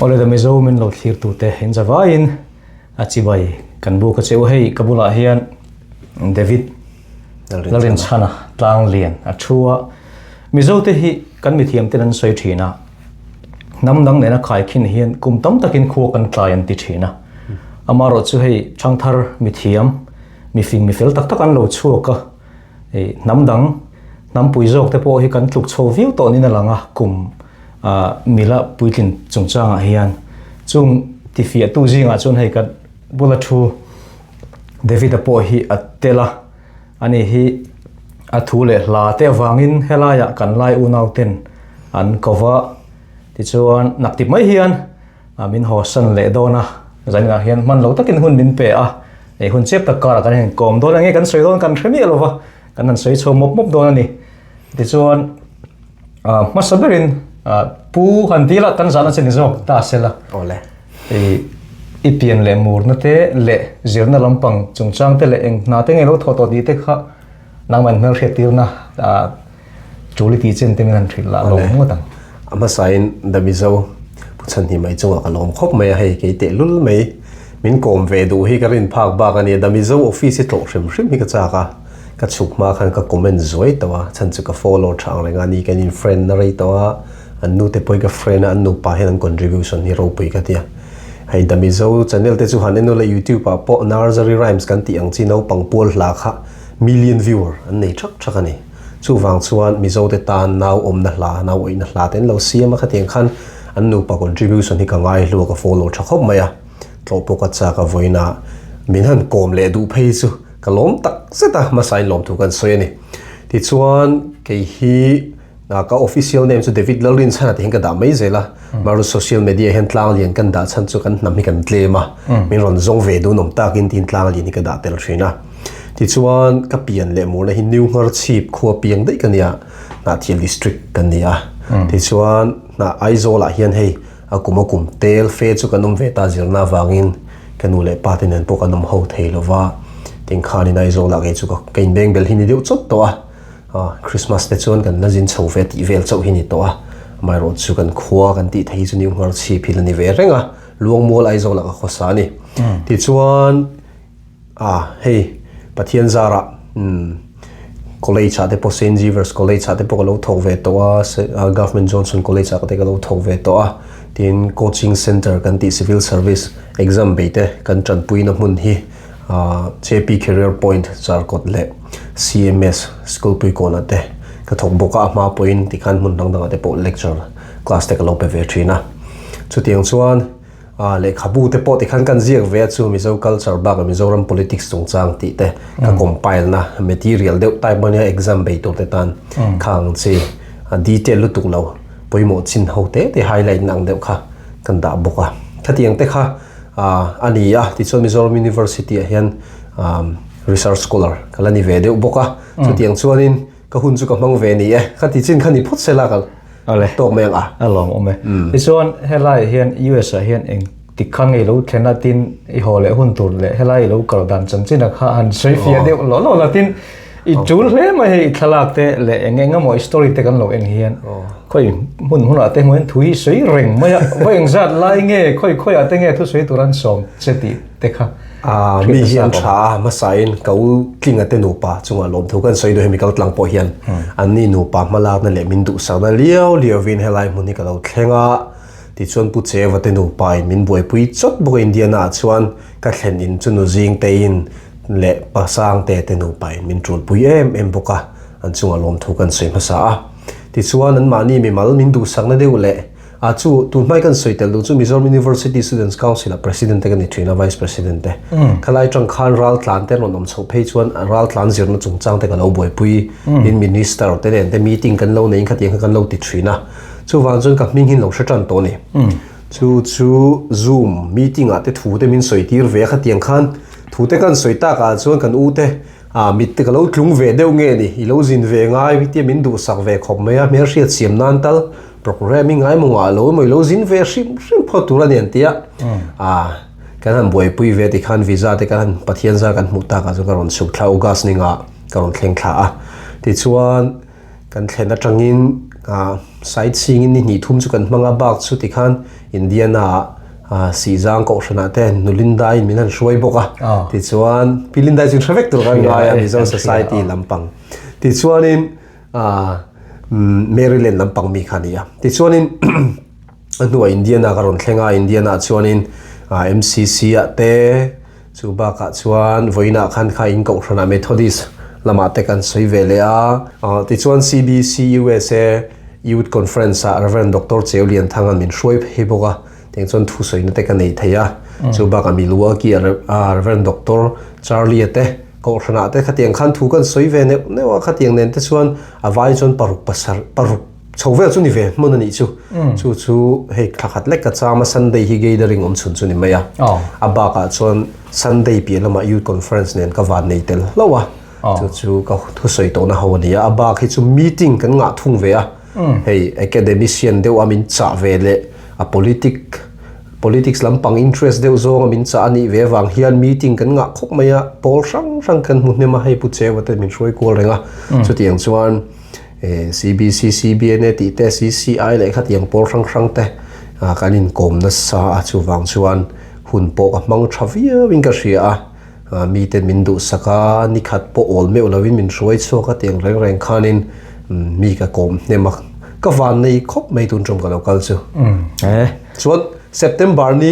Ole da MIZO-in lo tifiahtute in zawk achibai kan bawka chho hei kabula hian David Lalrinchhana Tlanglian achua MIZO-te hi kan mithiam ten an soi thina namdang nena khai khin hian kumtam takin khuak kan tlayan ti thina amaro chu hei ṭhangthar mithiam mifing mifel tak tak an lo chuaka ei namdang nampui zawkte po hi kan tluk chho viu to ni na langa kum mila puitling chiang hian chung tifiahtute zingah chuan hei kan bula thu David po hi atela ani hi athule la te wangin helaya kan lai unauten an cover ti chuan naktip mai hian min hosan le dona zanga hian man lo takin hun min pe a ei hun chep tak kara kan hen kawm don ange kan soi don kan thremi lova kan an soi chho mop mop don ani ti chuan masaberin pu handila kan zana chen zawk ta sela ole ipian le mur na te le zirna lampang chungchang te le eng na te ngelo thoto di te kha nangman mel hriat na chuli ti chen te min thil la lo mo tang hmasawn da MIZO puchan hi mai chunga kalom khop mai hei ke te lul mai min kawm ve du hi karin phak ba kan da MIZO office to hrim hrim hi ka chaka ka chuk ma khan ka comment zoi tawa chan chu ka follow thang lenga ni kan in friend na rei tawa an nu te poi ka friend an nu pa hen contribution hi ro pui ka tia hei da MIZO channel te chu han eno le YouTube pa po nursery rhymes kan ti ang chi no pangpol hla kha million viewer an nei thak thak ani chu wang chuan MIZO te tan naw om na hla naw oi na hla ten lo siam kha tiang khan an nu pa contribution hi ka ngai lu ka follow thakop maya tlo po ka cha ka voina min han kom le du phei chu kalom tak seta hmasawn lom thu kan soi ani ti chuan ke hi ka official name chu David Lalrinchhana te ka da mai zela maru social media hen Tlanglian kan da chan chu kan hnam hi kan tlema min ron zong ve du nom takin tin Tlanglian ka da tel thina ti chuan ka pian le mur na hi new ngar chip khuwa piang dei kania na thial district kania ti chuan na aizo la hian hei akumakum tel fe chu kanum ve ta zirna wangin kanu le patin an po kanum ho theilova ting khani na aizo la ge chu ka kein beng bel hini deu chot to Christmas te chuan kan lazin chho ve ti vel chho hini to mai ro chu kan khuwa kan ti thei chu new ngar chip hilani ve renga luang mol aizo la ka khosani ti chuan hei pathian zara college ate po St. Xavier's college ate po lo thok ve to government Johnson college ate lo thok ve to tin coaching center kan ti civil service exam beite kan tran pui na mun hi JP career point charkot le CMS school pui kona te ka thok boka ma point ti khan mun dang dang ate po lecture class te ka lo pe ve thina chu tiang chuan le khabu te po ti khan kan ziak ve chu MIZO culture ba Mizoram politics chungchang ti te ka compile na material deuh type mania exam be to te tan khang chi detail lu tuk lo poimo chin ho te highlight nang deuh kha kan da boka thatiang te kha ani ti chu Mizoram University hian research scholar kalani ve deuh boka chu tiang chuanin ka hun chu ka mang ve ni kha ti chin khani phut sela kal ale tok meng alom ome ti chuan helai hian US hian eng tikhan ngei lo thena tin I hole hun tur le helai lo kardan chamchina kha an soi fia deuh lo la tin I chul hle ma hei thalak te le engenga mo story te kan lo eng hian khoi mun ate ngoin thui soi reng ma ya weng zat lai nge khoi ate nge thu soi turan som cheti te kha mi hian tha hmasawn kau tling ate nu pa chunga lom thu kan soi do chemical tlang po hian anni nu pa malak na le min du sa na liao vin helai muni ka lo thlenga ti chuan pu che wate nu pai min boi pui chot bo Indiana chuan ka thlen in chunu jing te in le pasang te nu pai min trul pui em boka an chunga lom thu kan soi masa ti chuan an mani mi mal min du sang na deu le chu tu mai kan soi tel du chu Mizoram University Students Council president te kan ni thina vice president te khalai tang khan ral tlan te nom chho phei chuan ral tlan zir na chungchang te kan lo boi pui in minister te nen te meeting kan lo nei kha tiang kan lo ti thina chu wang chun ka ming hin lo hratran to ni chu zoom meeting ate thu te min soi tir ve kha tiang khan thu te kan soi ta ka chuan kan u te mit te ka lo tlung ve deu nge ni I lo zin ve ngai wi te min du sak ve khop me a mer hriat siam nan tal programming ai monga lo moi lo zin ve shim photura nen tia kan han boi pui ve ti khan visa te kan pathian za kan hmuh ta ka chu karon suk thla August ninga karon thleng thla ti chuan kan thlen atangin sightseeing in ni thum chu kan hmanga bak chu ti khan Indiana si zang ko shana te nulinda in minan shoi boka ti chuan pilinda chu threvek tur kan ngai Mizo society lampang ti chuan in Maryland lampang mi khania ti chuan in anu Indiana karon thlenga Indiana chuan in MCC ate chu ba ka chuan voina khan kha in ko shana Methodist lama te kan soi vele ti chuan CBC USA Youth Conference Reverend Dr. Lian thangan min shoi heboka teng chuan thu soi na te kan nei theia chu ba ka milua ki Reverend Dr. Charlie ate ko shana te khatiang khan thu kan soi ve ne wa khatiang nen te chuan avai chuan paruk chhovel chu ni ve mon ni chu hei thakhat lek ka chama Sunday hi gathering chun chu ni maya aba ka chuan Sunday pi lama Youth Conference nen ka van nei tel lawa chu ka thu soi to na hawnia aba khi chu meeting kan nga thung ve hei academician deu amin cha vele politics lampang interest deu zo amin cha ani ve wang hian meeting kan nga khop maya pol sang kan hmu ma hei pu chewa te min shroi kol renga chu tiang chuan CBC CBN ti te CCI le khat yang pol sang te kanin Kawmna sa chu wang chuan hun po ka mang thavia wing ka ria mi ten min du saka ni khat po ol me ulawin min shroi cho ka tiang reng khanin mi ka Kawm ne ma ka van nei khop mai tun trom ka lokal chu chuan September ni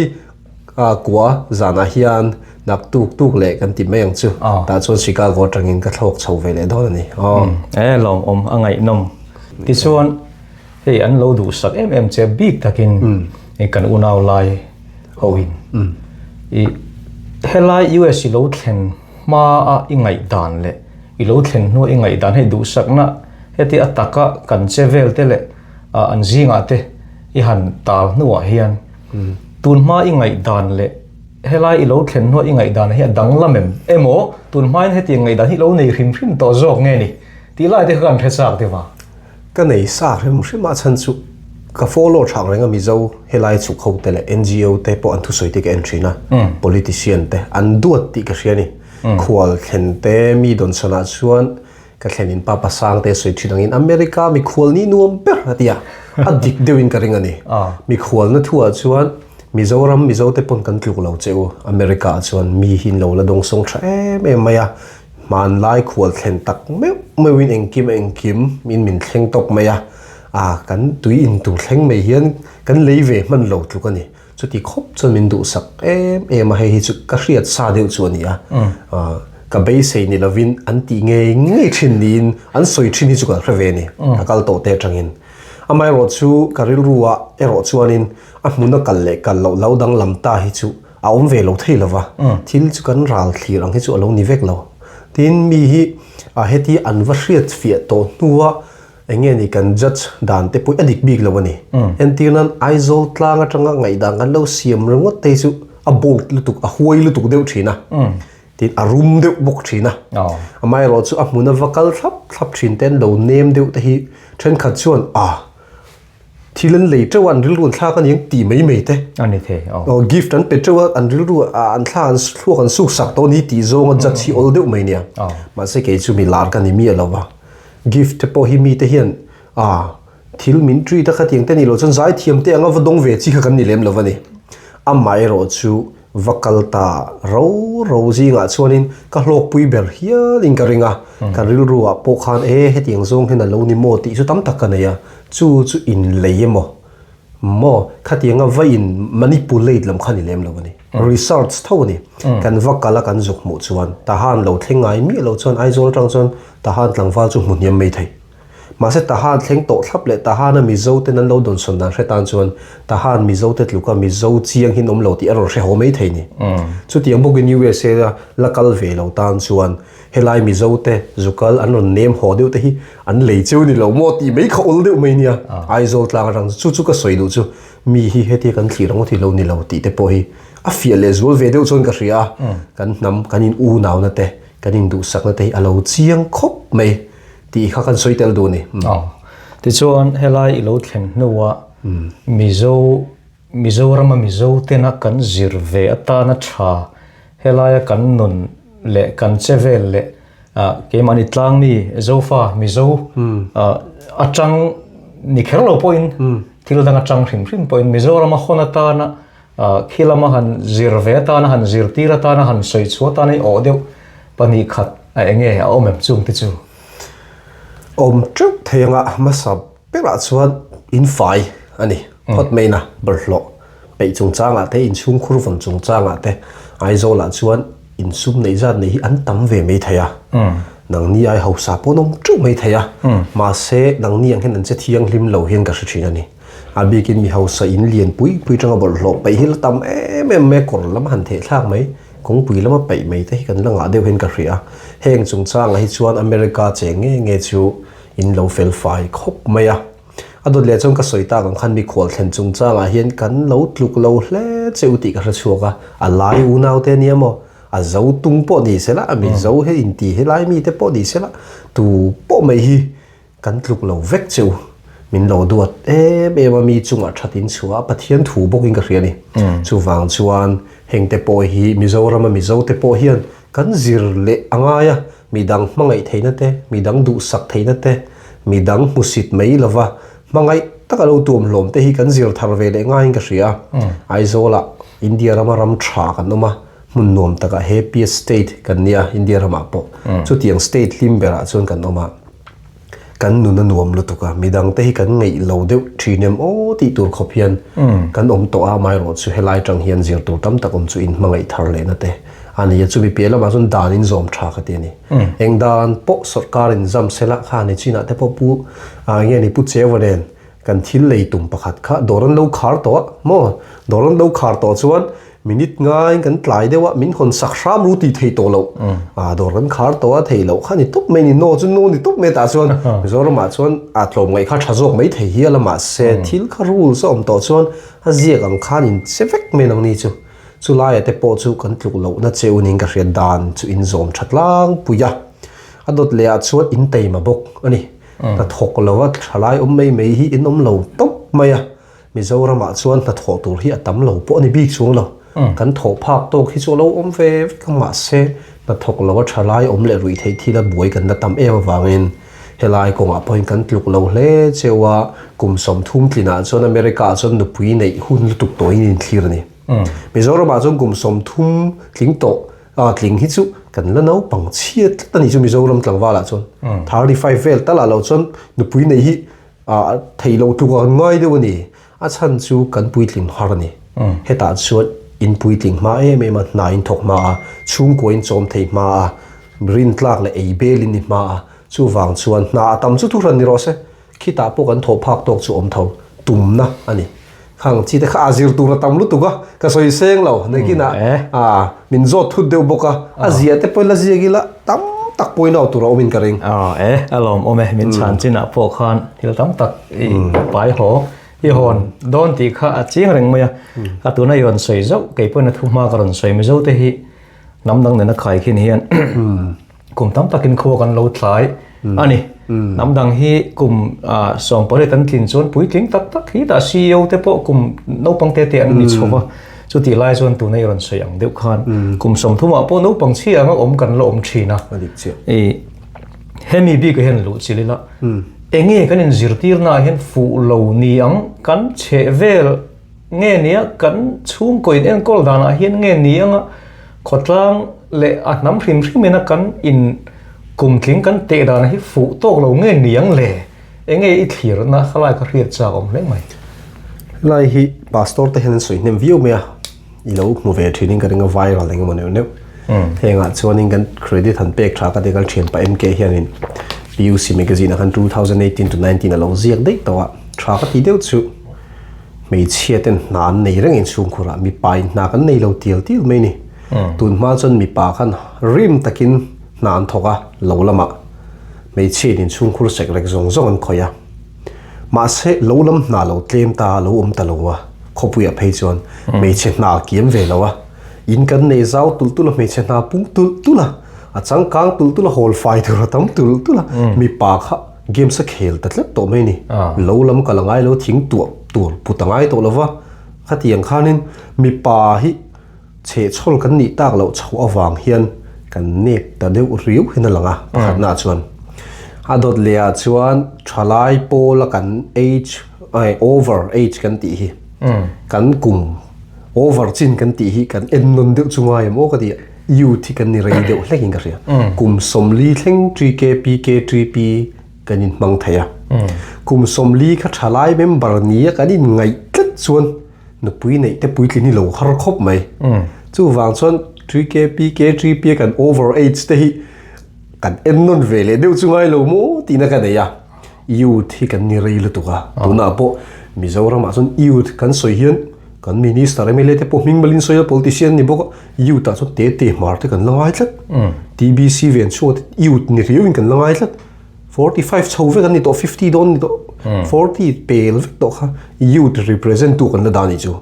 kwa zana hian nak tuk le kan ti mayang chu ta chuan Chicago tangin ka thlok chho ve le don ni long angai nom ti chuan hei an lo du sak che big takin kan unaw lai hoin helai US lo thlen ma ingai dan le I lo thlen no ingai dan he du sak na heti ataka kan chevel te le an zingah te I han tal nuwa hian tun ma ingai dan le helai I lo thlen no ingai dan he dang lamem emo tun ma heti ngai dan hi lo nei hrim to zawk nge ni ti lai te kan thesak te wa ka nei sa hrim ma chan chu ka follow thang renga Mizo helai chu chho te le NGO te po an thu soi te ka entry na politician te an duat ti ka hriani khwal thlen te mi don sana chuan ka thlenin papa sang te soi thinang in America mi khwal ni nuam per atia adik dewin ka ringa ni mi khwal na thua chuan Mizo te pon kan tluk lo cheu America chuan mi hin lo la dong song tha maya man lai khwal thlen tak me win engkim min thleng tok maya kan tui in tu thleng me hian kan leive man lo tluk ani chuti khop chon min du sak ma hei chu ka hriat sa deu chu ani ka bei sei ni lovin an ti nge thin nin an soi thin hi chu ka hreve ni akal to te tangin amai ro chu karil ruwa ero chuanin hmuna kal lo dang lamta hi chu aum ve lo thei lova thil chu kan ral thlir ang hi chu lo ni vek lo tin mi hi heti an va hriat fia to nuwa enge ni kan judge dan te pui adik big lo ani entinan aizol tlanga tanga ngai dang kan lo siam rongot te chu a bolt lutuk a huai lutuk deu thina tin a room deu bok thina amai ro chu hmuna vakal thlap thin ten lo nem deu te hi then khat chuan thilen lei chawan ril run thla kan yang ti mai te ani the gift an petrowa an ril ru an thla an thluak an suk sak to ni ti zonga judge hi ol deu mai nia ma se ke chu mi lar kan ni mi alawa gift te po hi mi te hian thil min tree ta khating te ni lo chon zai thiam te anga vadong ve chi kha kan ni lem lovani amai ro chu vakal ta ro zinga chuanin ka hlok pui ber hialin ka ringa ka ril ruwa po khan hetiang zong hena lo ni mo ti chu tam tak kanaya chu in leimo mo khatianga vain manipulate lam khani lem lovani research thawni kan vakala kan zuk mu chuan ta han lo thengai mi lo chuan aizol tang chuan ta han tlangwal chu hmun yam mai thei ma se ta han thleng to thlap le ta han Mizo te nan lo don son dan hretan chuan ta han Mizo te tluka Mizo chiang hin om lo ti ero hre ho mai thei ni chu tiang bokin USA lakal ve lo tan chuan helai Mizo te zukal an ron nem ho deu te hi an lei cheu ni lo mo ti mai khol deu mai nia aizol tlang rang chu ka soi du chu mi hi heti kan thlir thi lo ni lo ti te po hi a fial le zul ve deu chon ka ria kan hnam kanin u naw na te kanin du sak na te alo chiang khop mai ti kha kan soi tel du ni ti chuan helai lo thlen nuwa Mizo te na kan zir ve ata na tha helai kan nun le kan chevel le ke mani tlang ni zofa Mizo aṭang ni kherlo point thil danga chang hrim point Mizoram a khonata na khilama han zirveta na han zirtira ta na han soichuata nei odeu pani khat a enge a omem chung ti chu chuk thenga masab pera chuan in fai ani hot meina berlo pe chung changa te in chung khur von chung changa te aizo la chuan in sum nei zat nei an tam ve mei thaya nang ni ai hausa ponom chu mei thaya ma se nang ni ang hen an che thiang hlim lo hian ka hri thina ni abikin mi hausa in lian pui changa berlo pe hil tam me kor lam han the thlak mai kong pui lama pe mei te kan langa deu hen ka hria heng chung changa hi chuan America che nge chu in lo fel fai khop maya adot le chong ka soita kan khan mi khol thlen chung changa hian kan lo tluk lo hle cheuti ka chuaka a lai u nau te niamo a zo tung po ni sela a mi zo he in ti he lai mi te po ni sela tu po mai hi kan tluk lo vek cheu min lo duat be ma mi chunga thatin chua pathian thu boking ka hriani chuwang chuan heng te po hi Mizoram mizo te po hian kan zir le angaya midang mangai theina te midang du sak theina te midang musit mai lova mangai takalo tum lom te hi kan zir thar ve le ngai ka hria aizola India rama ram tha kan noma mun nom taka happy state kan nia India rama po chu tiang state limbera chon kan noma kan nu na nuam lu tuka midang te hi kan ngei lo deu thinem o ti tur khopian kan om to a mai ro chu helai tang hian zir tur tam takom chu in mangai thar le na te ani ya chu bi pela ma chun dan in zom tha khate ni eng dan po sarkar in zam sela kha ni china te po pu nge ni pu chewaren kan thil lei tum pakhat kha doran lo khar to mo doran lo khar to chuan minute ngai kan tlai dewa min hon sakram ru ti thei to lo doran khar to a thei lo khani tup me ni no chu no ni tup me ta chuan Mizoram ma chuan a tlom ngai kha thazok mai thei hi lama se thil kha rule so om to chuan a zia kam khan in sefek me nang ni chu chulai te po chu kan tluk lo na cheu ning ka hriat dan chu in zom thatlang puya adot le a chuan in tei ma bok ani ta thok lo wa thalai mei hi in lo top maya Mizoram ma chuan ta thok tur hi atam lo po ni bik chung lo kan tho phak to khi chu lo ve kama se ta thok lo wa thalai le rui thei thila buai kan na tam ewa wangin helai ko nga point kan tluk lo hle chewa kum som thum tlina chuan America chuan nu pui nei hun lutuk to in thlir ni Mizoram ma chuan kum som thum tling to tling hi chu kan la no pang chiat tani chu Mizoram tlangwala chuan 35 vel tala lo chuan nu pui nei hi thei lo tu kan ngai de ni a chan chu kan puitling har ni heta chuan in puitling ma ma na in thok ma chung ko in chom thei ma rin tlak le ei belin ni ma chu wang chuan na atam chu thu ran ni ro se khita po kan tho phak tok chu om tho tum na ani khang chi te kha azir tu na tam lu tu ka soi seng lo ne ki na min zo thu deu boka azia te poila zia gila tam tak poina tu ro min karing alom ome min chan china po khan hil tam tak pai ho hi hon don ti kha a chiang reng maya a tu na yon soi zo ke pon thu ma karon soi mi zo te hi nam dang ne na khai khin hian kum tam takin kho kan lo thlai ani nam dang hi kum song pore tan thin chon puitling tak hi ta CEO te po kum no pang te an ni chowa chu ti lai chon tu na yon soi ang deu khan kum som thuma po no pang chi anga om kan lo om thina hemi bi ka hen lu chilila enge kan in zirtir na hen fu lo ni ang kan che vel nge nia kan chung koin en kol dana hian nge ni anga khotlang le a nam hrim mena kan in kum tling kan te dana hi fu tok lo nge ni ang le enge I thlir na khalai ka hriat cha om le mai lai hi pastor te hen soi nem view mea I lo mu ve training ka ringa viral eng mo ne henga chuanin kan credit han pek tha ka de kal thian pa MK hianin PUC magazine kan 2018 to 19 alo ziak dei tawa tha ka ti deu chu mei chiaten nan nei reng in chung khura mi pai na kan nei lo til mai ni tun ma chon mi pa khan rim takin nan thoka lo lama mei chi din chung khur sek rek zong an khoya ma se lo lam na lo tlem ta lo ta lo wa khopuya phei chon mei che na kiem ve lo wa in kan nei zau tul mei che na pung tul aṭang kang tul hol fai tu tam tul mi pa kha game sa khel tatlep to mai ni lo lam kalangai lo thing tu putangai to lova khatiang khanin mi pa hi che chol kan ni tak lo chho awang hian kan nek ta deu riu hina langa pakhat na chuan adot lea chuan thalai pola kan age over age kan ti hi kan kum over chin kan ti hi kan ennon deuh chungai mo ka ti youth kan ni rei deuh hlekin ka ria kum somli thleng 3k pk 3p kanin mang thaya kum somli kha thalai member ni kanin ngai tlat chuan nu pui nei te puitlin ni lo har khop mai chu wang chuan 3k pk 3p kan over age te hi kan ennon vele deuh chungai lo mo tina ka neya youth hi kan ni rei lu tuka tuna po Mizoram chuan youth kan soi hian kan minister MLA te po ming malin soil politician ni bok youth a chu te mar te kan langai tlat TBC ven chu youth ni riu in kan langai tlat 45 chove kan ni to 50 don ni to 40 pel to kha youth represent tu kan la dani chu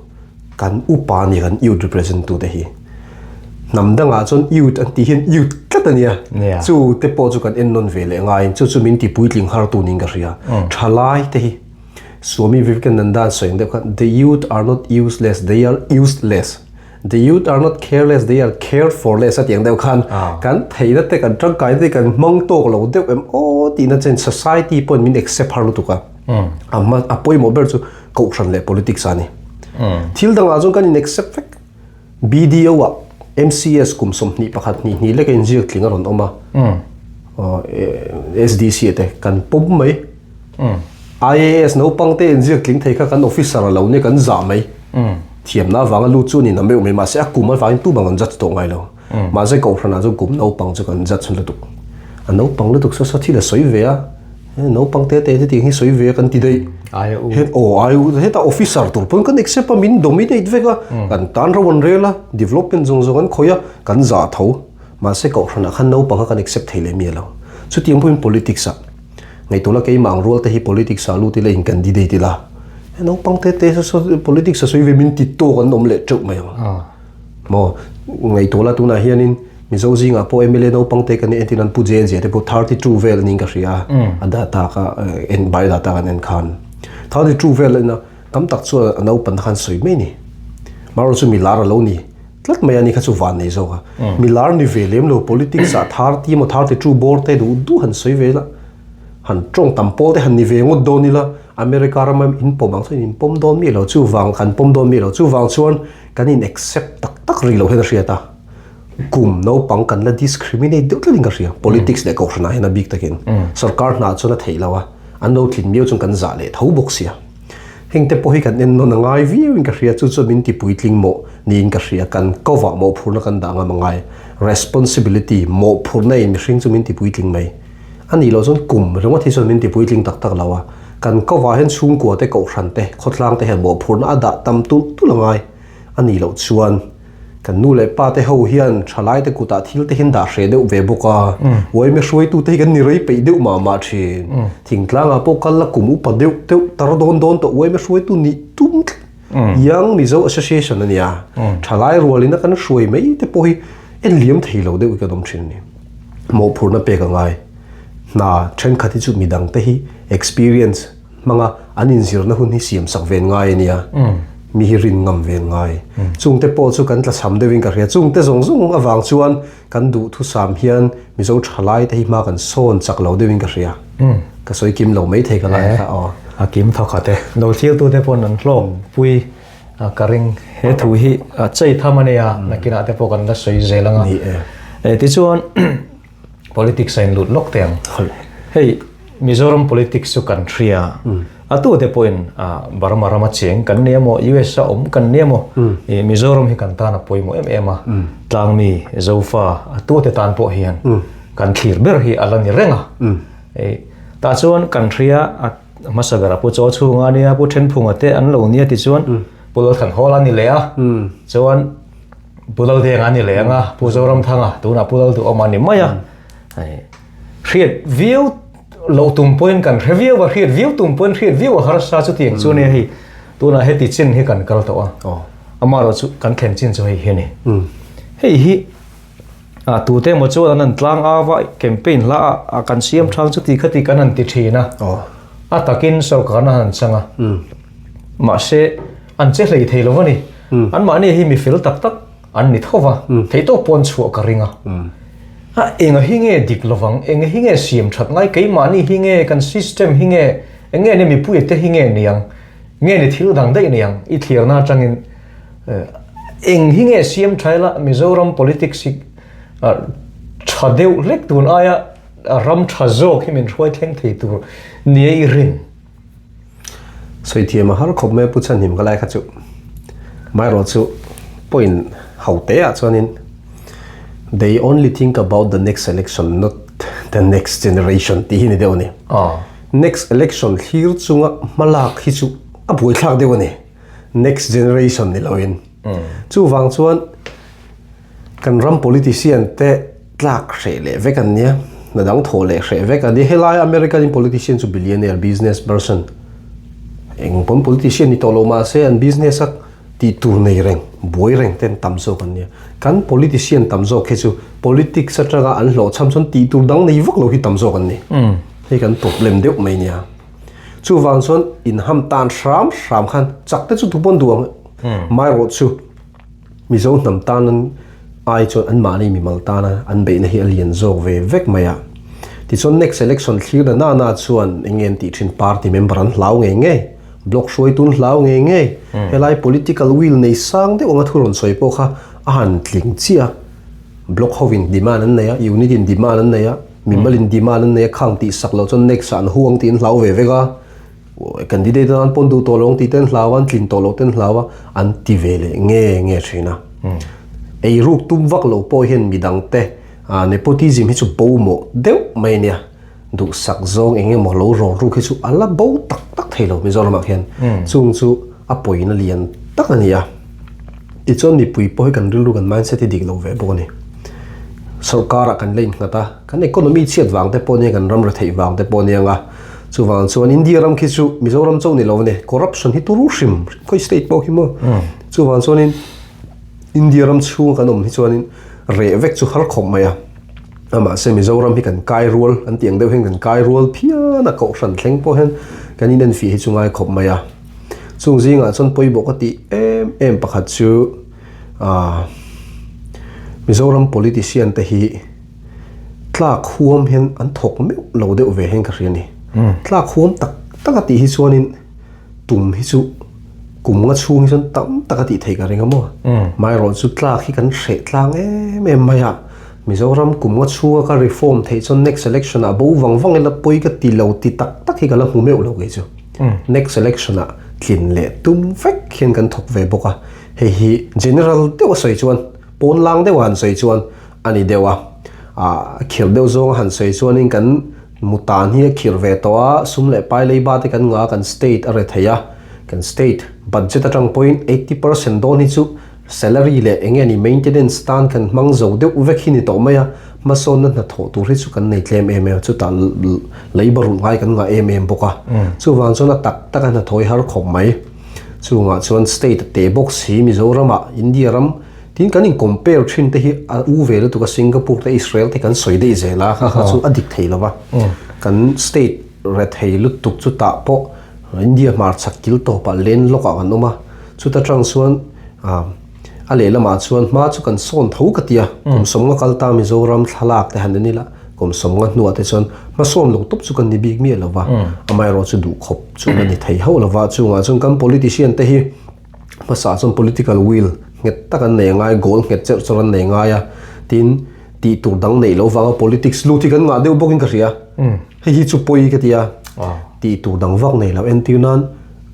kan upa ni kan youth represent tu te hi namdanga chon youth an ti hian youth katania chu te po chu kan ennon vele ngai chu min ti puitling har tu ning ka ria thalai te hi Swami Vivekananda saying that the youth are not useless, they are useless. The youth are not careless, they are cared for less. At yang deu kan thei na te kan trang kai te kan mong tok lo deu em ti na chen society pon min accept har lu tu ka amma apoi mo ber chu ko tran le politics ani thil dang a jong kan in accept fek BDO wa MCS kum som ni pakhat ni le kan jiak tlinga ron oma SDC te kan pum mai IAS no pangte injek kling thei kha kan officer lo ne kan za mai thiam na wanga lu chu ni na me ma se akuma wa in tu bangan jat to ngai lo ma se ko thana jo kum no pang chu kan jat chun lu tu a no pang lu tu so thi la soi ve a no pangte te ti hi soi ve kan ti dei ai he ta officer tur pon kan accept pa min dominate ve ka kan tan rawon rela development jong jong kan khoya kan za tho ma se ko thana khan no pang kan accept thei le mi lo chu tiang point politics a ngai tola ke mang role te hi politics alu ti le in candidate la no pangte te so politics so i min ti to kan nom le chuk mai mo ngai tola tu na hianin MIZO-in po MLA no pangte kan entinan pu jen je te po 32 vel ning ka ria ada ta ka en bai data kan en khan 32 vel na tam tak chu no pan khan soi me ni maro chu milar lo ni tlat mai ani kha chu van nei zo ka milar ni velem lo politics a 30 mo 32 bor te du han soi vela han trong tampo te han ni ve ngot do ni la America ram in pom ang in pom don mi lo chu wang khan pom don mi lo chu wang chuan kan in accept tak ri lo he na ria ta kum no pang kan la discriminate de tling ka ria politics le ko na hena big takin sarkar na chuna thei lawa an no thin miu chung kan za le thau bok sia hengte po hi kan en no na ngai vi in ka ria chu chu min ti puitling mo ni in ka ria kan cover mo phurna kan da nga mangai responsibility mo phurna in hring chu min ti puitling mai ani lo zon kum ronga thi son min ti puitling tak tak lawa kan ko wa hen chung ko te ko ran te khotlang te hen bo phurna ada tam tu langai ani lo chuan kan nu le pa te ho hian thalai te kuta thil te hin da hre deuh ve boka woi me hroi tu te kan ni rei pe deuh ma thin thingtlanga po kal la kum upa deuh te tar don to woi me hroi tu ni tum Young Mizo Association ania thalai rolina kan hruai mai te po hi en liam theilo deuh ka dom thin ni mo phurna pe ka ngai na chen khati chu midang te hi experience manga anin zir na hun hi siam sak ven ngai ania mi hi rin ngam ven ngai chung te po chu kan tla sam de wing ka ria chung te zong awang chuan kan du thu sam hian mizo thalai te hi ma kan sawn chak lo de wing ka ria ka soi kim lo mai thei ka lai kha a kim tho khate no thil tu te pon an hlom pui karing he thu hi chei thamania nakina te po kan la soi zelanga ti chuan politics in lut lok teng hey Mizoram politics su kan thria atu te point barma rama chiang kan nemo US sa kan nemo Mizoram hi kan tana poimo ema tlangmi zofa atu te tan po hian kan thlir ber hi alani renga ta chuan kan thria masagara pu cho chunga nia pu then phunga te an lo nia ti chuan pulal kan hola ni lea chuan pulal de ngani lenga pu zoram thanga tuna pulal tu omani maya hriat view lo tum point kan review wa hriat view tum point hriat view har sa chu tiang chu ne hi tuna heti chin hi kan kal to amaro chu kan thlen chin chu hi ni hei hi tu te mo chu an tlang awa campaign la kan siam thang chu ti khati kan an ti thina takin sarkar na han changa ma se an che hlei theilo wani an ma ne hi mi fil tak tak an ni thowa theito pon chu ka ringa Enga hinge dik lovang enga hinge siam that ngai ke mani hinge kan system hinge enge ne mi puite hinge niang nge ne thil dang dai niang I thlir na changin eng hinge siam thaila Mizoram politics chadeu lek tun aya ram thazok himin roi theng thei tur nie rin soi thiam har khop me puchan him galai kha chu mai ro chu point haute a chuanin they only think about the next election not the next generation ti hi ni deuni next election thlir chunga malak hi chu a boi thlak deuni next generation ni loin chu wang chuan kan ram politician te tlak hre le vekan nia na dang tho le hre vekan ni helai American politician chu billionaire business person eng pon politician ni tolo ma se an business ak ti tur nei reng boi reng ten tamzo kan nia kan politician tamzo khe chu politics atanga an hlo cham chon ti tur dang nei vak lo hi tamzo kan ni he kan problem deuh mai nia chu wang chon in ham tan shram khan chakte chu thupon duang mai ro chu mizo nam tan an ai chon an mani mi mal tana an be na hi alien zo ve vek maya ti chon next election thlir na na chuan engen ti thin party member an hlau nge nge block shoi tun hlau nge nge helai political will nei sang de onga thuron soi po kha ahan tlakzia block hovin demand an neya unity in demand an neya mimalin demand an neya khang ti saklo chon next an huang tin hlau ve veka candidate an pondu tolong ti ten hlawan tlin tolo ten hlawa an ti vele nge thina ei ruk tum vak lo po hian midang te nepotism hi chu bomo deuh mai nia du sak zong enge mo lo ro ru khi chu ala bo tak thelo Mizoram hian chung chu a poina lian tak ania ti chon ni pui po kan rilu kan mindset ti dik lo ve bo ni sarkar kan lein ngata kan economy chiat wang te po ne kan ram ra thei wang te po ne nga chu wang chuan India ram khi chu Mizoram chau ni lo ne corruption hi turu shim koi state po hi mo chu wang chuan in India ram chu kan om hi chuan in re vek chu har khom maya ama se Mizoram hi kan kai rol an tiang deuh hen kan kai rol phia na ko ran thleng po hen kan in fi hi chungai khop maya chung zinga chon poi bawk ati em pakhat chu Mizoram politician te hi tlak huam hen an thok me lo deuh ve hen ka riani tlak huam tak ati hi chuan in tum hi chu kumnga chung chon tam tak ati thei ka ringa mo mai ron chu tlak hi kan hre tlang em maya Mizoram kumnga chunga ka reform thei chon next election a bo wang ela poi ka ti lo ti tak hi kala hmuh lo ge chu next election a tlin le tum vek hian kan thok ve boka hi general deuh soi chuan pon lang deuh han soi chuan ani dewa khir deuh zong han soi chuan in kan mutan hi khir ve to a sum le pai lei ba te kan nga kan state a re theia kan state budget atang point 80% don hi chu salary le engeni maintenance stan kan mangzo deuh vek hi ni to maya hmasawn na tho tur hi chu kan nei tlem em chu ta labor ngai kan nga em boka chu wang chona tak na thoi har khom mai chu nga chuan state te box hi Mizoram a India ram tin kan in compare thin te hi u vele tu ka Singapore te Israel te kan soi dei zela kha chu adik theilawa kan state re thei lut tuk chu ta po India mar chakil to pa len loka kan oma chu ta tang chuan ale lama chuan ma chu kan sawn tho katia kom somnga kalta Mizoram thalak te hananila kom somnga nuwa te chuan hmasawn lo top chu kan ni big mi lawa amai ro chu du khop chu ni thei ho lawa chu nga chung kan politician te hi masa chon political will nget takan nei ngai goal nget cher choran nei ngai ya tin ti tur dang nei lo wanga politics lu ti kan nga deu bokin ka ria hi chu poi katia ti tur dang wak nei lo entiunan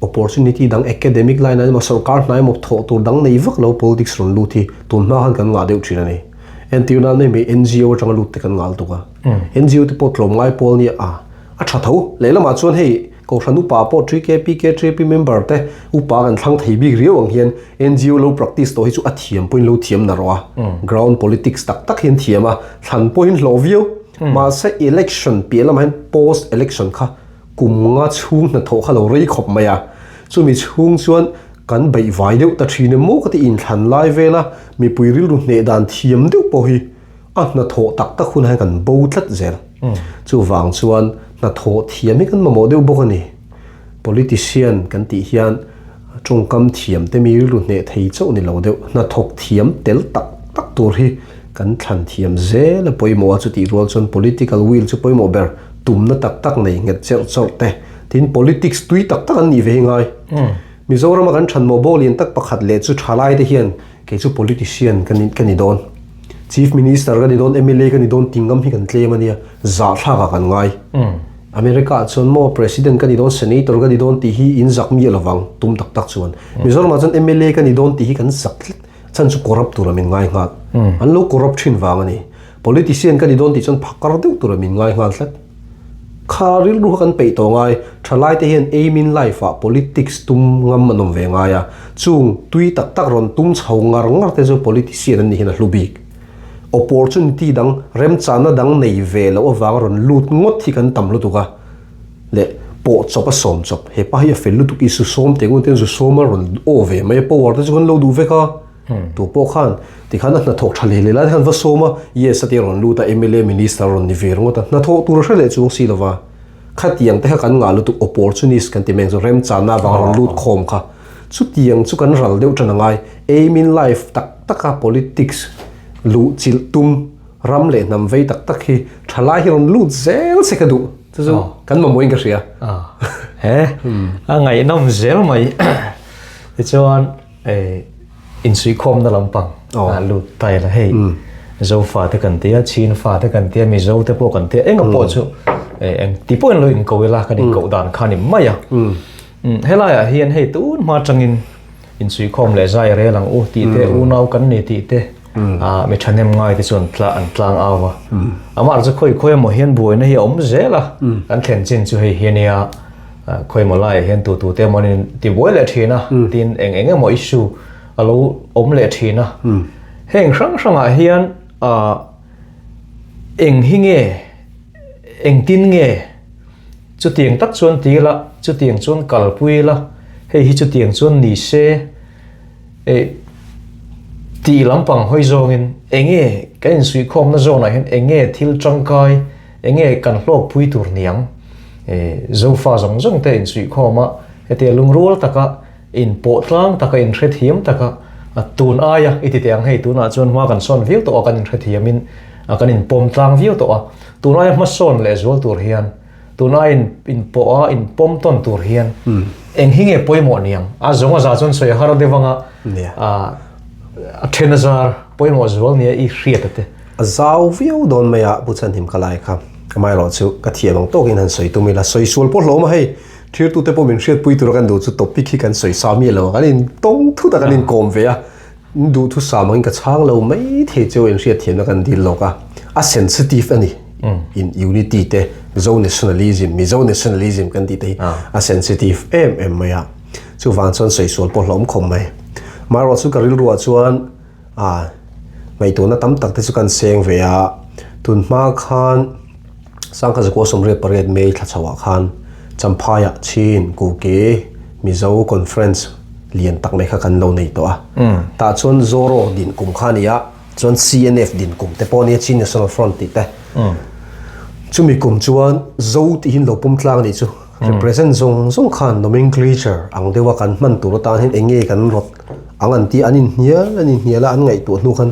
opportunity dang academic line ma sarkar nai mo tho tur dang nei vak lo politics ron lu thi tun ma han kan nga deu thina nei entiunan nei me NGO tang lu te kan ngal tu ka NGO te pot lom ngai pol ni a tha tho leila ma chuan hei ko ranu pa po 3k pk 3p member te upa kan thlang thei big riau ang hian NGO lo practice to hi chu a thiam point lo thiam na ro ground politics tak hian thiama than point lo view ma se election pela man post election kha kumnga chung na tho kha lo rei khop maya chumi chung chuan kan bai vai deuh ta thine mo ka ti in than lai vela mi puiril ru ne dan thiam deuh po hi na tho tak khun han kan bo tlat zel chu wang chuan na tho thiam kan ma mo deuh bok ani politician kan ti hian chungkam thiam te mi ru ne thei chau ni lo deuh na thok thiam tel tak tur hi kan than thiam zel poimo chu ti rol chon political will chu poimo ber tumna tak nei nget cheu te tin politics tui tak an ni ve ngai Mizoram kan than mo bolin tak pakhat le chu thalai te hian ke chu politician kan don chief minister kan don MLA kan don tingam hi kan tlem ania za thla kan ngai America chon mo president kan don senator kan don ti hi in zak mi lawang tum tak chuan Mizoram chon MLA kan don ti hi kan sak chan chu corrupt turamin ngai ngat an lo corruption wang ani politician kan don ti chon phakar deu turamin ngai ngat thlat kharil ru kan pe to ngai thalai te hian aim in life a politics tum ngam manom ve ngai a chung tui tak ron tum chho ngar te zo politician an ni hin a hlubik opportunity dang rem chana dang nei ve lo awang ron lut ngot hi kan tam lu tuka le po chopa som chop he pa hi fel lu tuki su som te ngun ten su soma ron o ve mai power te chon lo du ve ka tu po khan ti khan na thok thale le la khan va soma yes ati ron lu ta MLA minister ron ni ver ngota na thok tu ro le chung si lova khatiang te kan nga lu tu opportunities kan ti meng zo rem chana wang ron lut khom kha chu tiang chu kan ral deu tana ngai aim in life taka politics lu chil tum ram le nam vei tak hi thalai hi ron lu zel se ka du chu kan ma moing ka ria he ngai nam zel mai ti chuan in sui khom na lampang lu tai la hei zo fa te kan tia chin fa te kan tia mi zo te po kan tia enga po chu eng ti po en lo in ko la ka ni ko dan khan ni maya hela ya hian hei tu ma changin in sui khom le zai re lang u ti te u nau kan ni ti te me thanem ngai te chon tlang awa amar chu khoi mo hian buai na hi om zela an thlen chin chu hei hiania khoi mo lai hian tu te monin ti boi le thina tin eng mo issue alo om le thina heng sang a hian eng hinge eng tin nge chu tiang tak chuan ti la chu tiang chuan kalpui la hei hi chu tiang chuan ni se ti lampang hoi zongin enge kan sui khom na zona hen enge thil tangkai enge kan hlok pui tur niang zo fa zong te in sui khoma hete lungrul taka in po tlang taka in hret hiam taka tun aya iti tiang hei tuna chuan ma kan son view to kan in hret hiamin kan in pom tlang view to tun aya hmasawn le zol tur hian tuna in po in pom ton tur hian eng hinge poimo niang a zonga za chon soi har dewanga ṭhangthar poimo zol nia I hriat te zau view don maya puchan him kalai kha kamai ro chu ka thiamang tokin han soi tumila soi sul po hloma hei thlir tu te po min hriat pui tur kan du chu topic hi kan soi sami lo kan in tong thu ta kan in kom ve a du thu samang ka chang lo mai the chu in hriat thiam kan dil lo ka a sensitive ani in unity te zo nationalism mizo nationalism kan ti te a sensitive maya chu wang chon soi sul po hlom khom mai maro chu karil ruwa chuan mai tu na tam tak te chu kan seng ve a tun ma khan sang kha ko som re paret mei tha chawa khan champhaya chin ku ke mizo conference lian tak mai kha kan lo nei to a ta chon zoro din kum khania chon CNF din kum te pon ye chin national front ti te chumi kum chuan zo ti hin lo pum tlang ni chu represent zong khan nomenclature ang dewa kan man tu ro ta hin enge kan rot angan ti anin hnia la an ngai tu hnu khan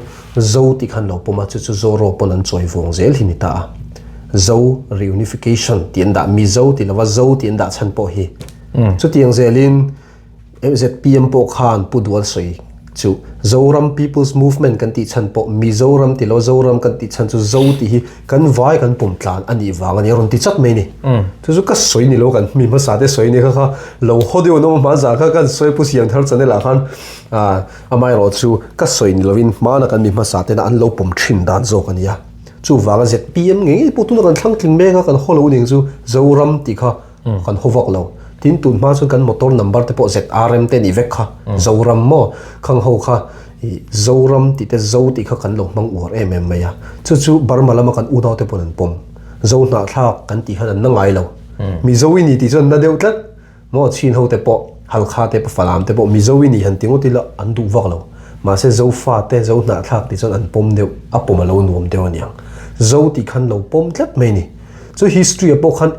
zo ti khan lo puma chu zoro pon an choi vong zel hi ni ta zo reunification tian da mizo ti lawa zo tian da chan po hi chu tiang zelin MZPM po khan pudwal soi chu zoram people's movement kan ti chan po mizoram ti lo zoram kan ti chan chu zo ti hi kan vai kan pum tlan ani wang ani ron ti chat mai ni chu ka soi ni lo kan mi ma sa te soi ni kha lo hodio no ma za kha kan soi pu siang thar chane la khan amai ro chu ka soi ni lovin ma na kan mi ma sa te na an lo pum thin dan zo kan ya chu wanga ZPM nge pu tu na kan thlang tling me kan holo ning chu zoram ti kha kan hovak lo tin tun ma chu kan motor number te po ZRM te ni vek kha zoram mo khang ho kha zoram ti te zo ti kha kan lo mang ur maya chu barmala ma kan u daw te ponan pom zo na thak kan ti han na ngai lo mi zowi ni ti chon na deu tlat mo chin ho te po hal kha te po falam te po mi zowi ni han tingu ti la an du wak lo ma se zo fa te zo na thak ti chon an pom deu a pom lo nuam deu aniang zo ti khan lo pom tlat mai ni chu history a po khan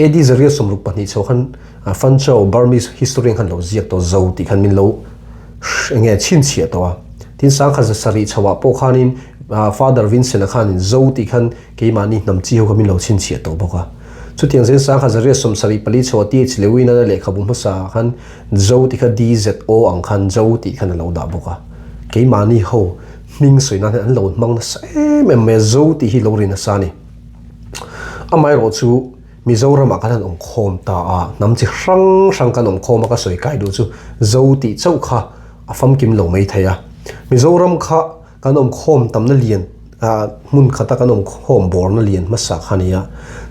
edi zaria somruk pani chho khan fan show Burmese history khan lo ziak to zo ti khan min lo nge chin chia to tin sang kha sari chawa po khanin Father Vincent khan zawkte khan keimani hnam chi ho kamin lo chin chia to bawka chu tiang zen sang khazari somsari pali choti chlewin na le khabum hmasa khan zawkte kha DZO ang khan zawkte khan lo da bawka keimani ho ming soina an lo mang na sem me zawkte hi lo rin sa ni amai ro chu Mizoram kan om khom ta a nam chi hrang kan om khom ka soi kai du chu zawkte chau kha afam kim lo mai thaya Mizoram kha kan om khom tam na lian mun khata kan om khom bor na lian masa khania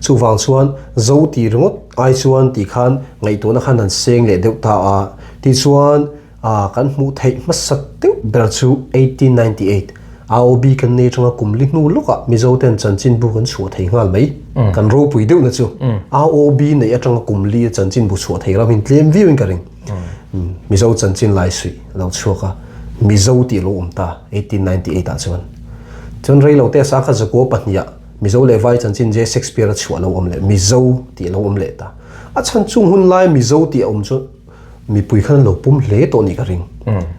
chu wang chuan zawkte ringot ai chuan ti khan ngai to na khan an seng le deuh ta a ti chuan kan hmuh theih masa teu ber chu 1898 AOB kan ne chunga kumli nu loka Mizo-ten chanchin bu kan chhuat thei ngal mai kan ro pui deuh na chu AOB nei atanga kumli chanchin bu chhuat thei ramin tlem viewing karing Mizo chanchin lai sui lo chuaka Mizo-te lo umta 1898 a chuan rei lo te sa kha zakwa pahnia Mizo le vai chanchin je Shakespeare chhuat lo om le Mizo-te lo om le ta a chan chung hun lai Mizo-te om chu mi pui khan lo pum hle to ni karing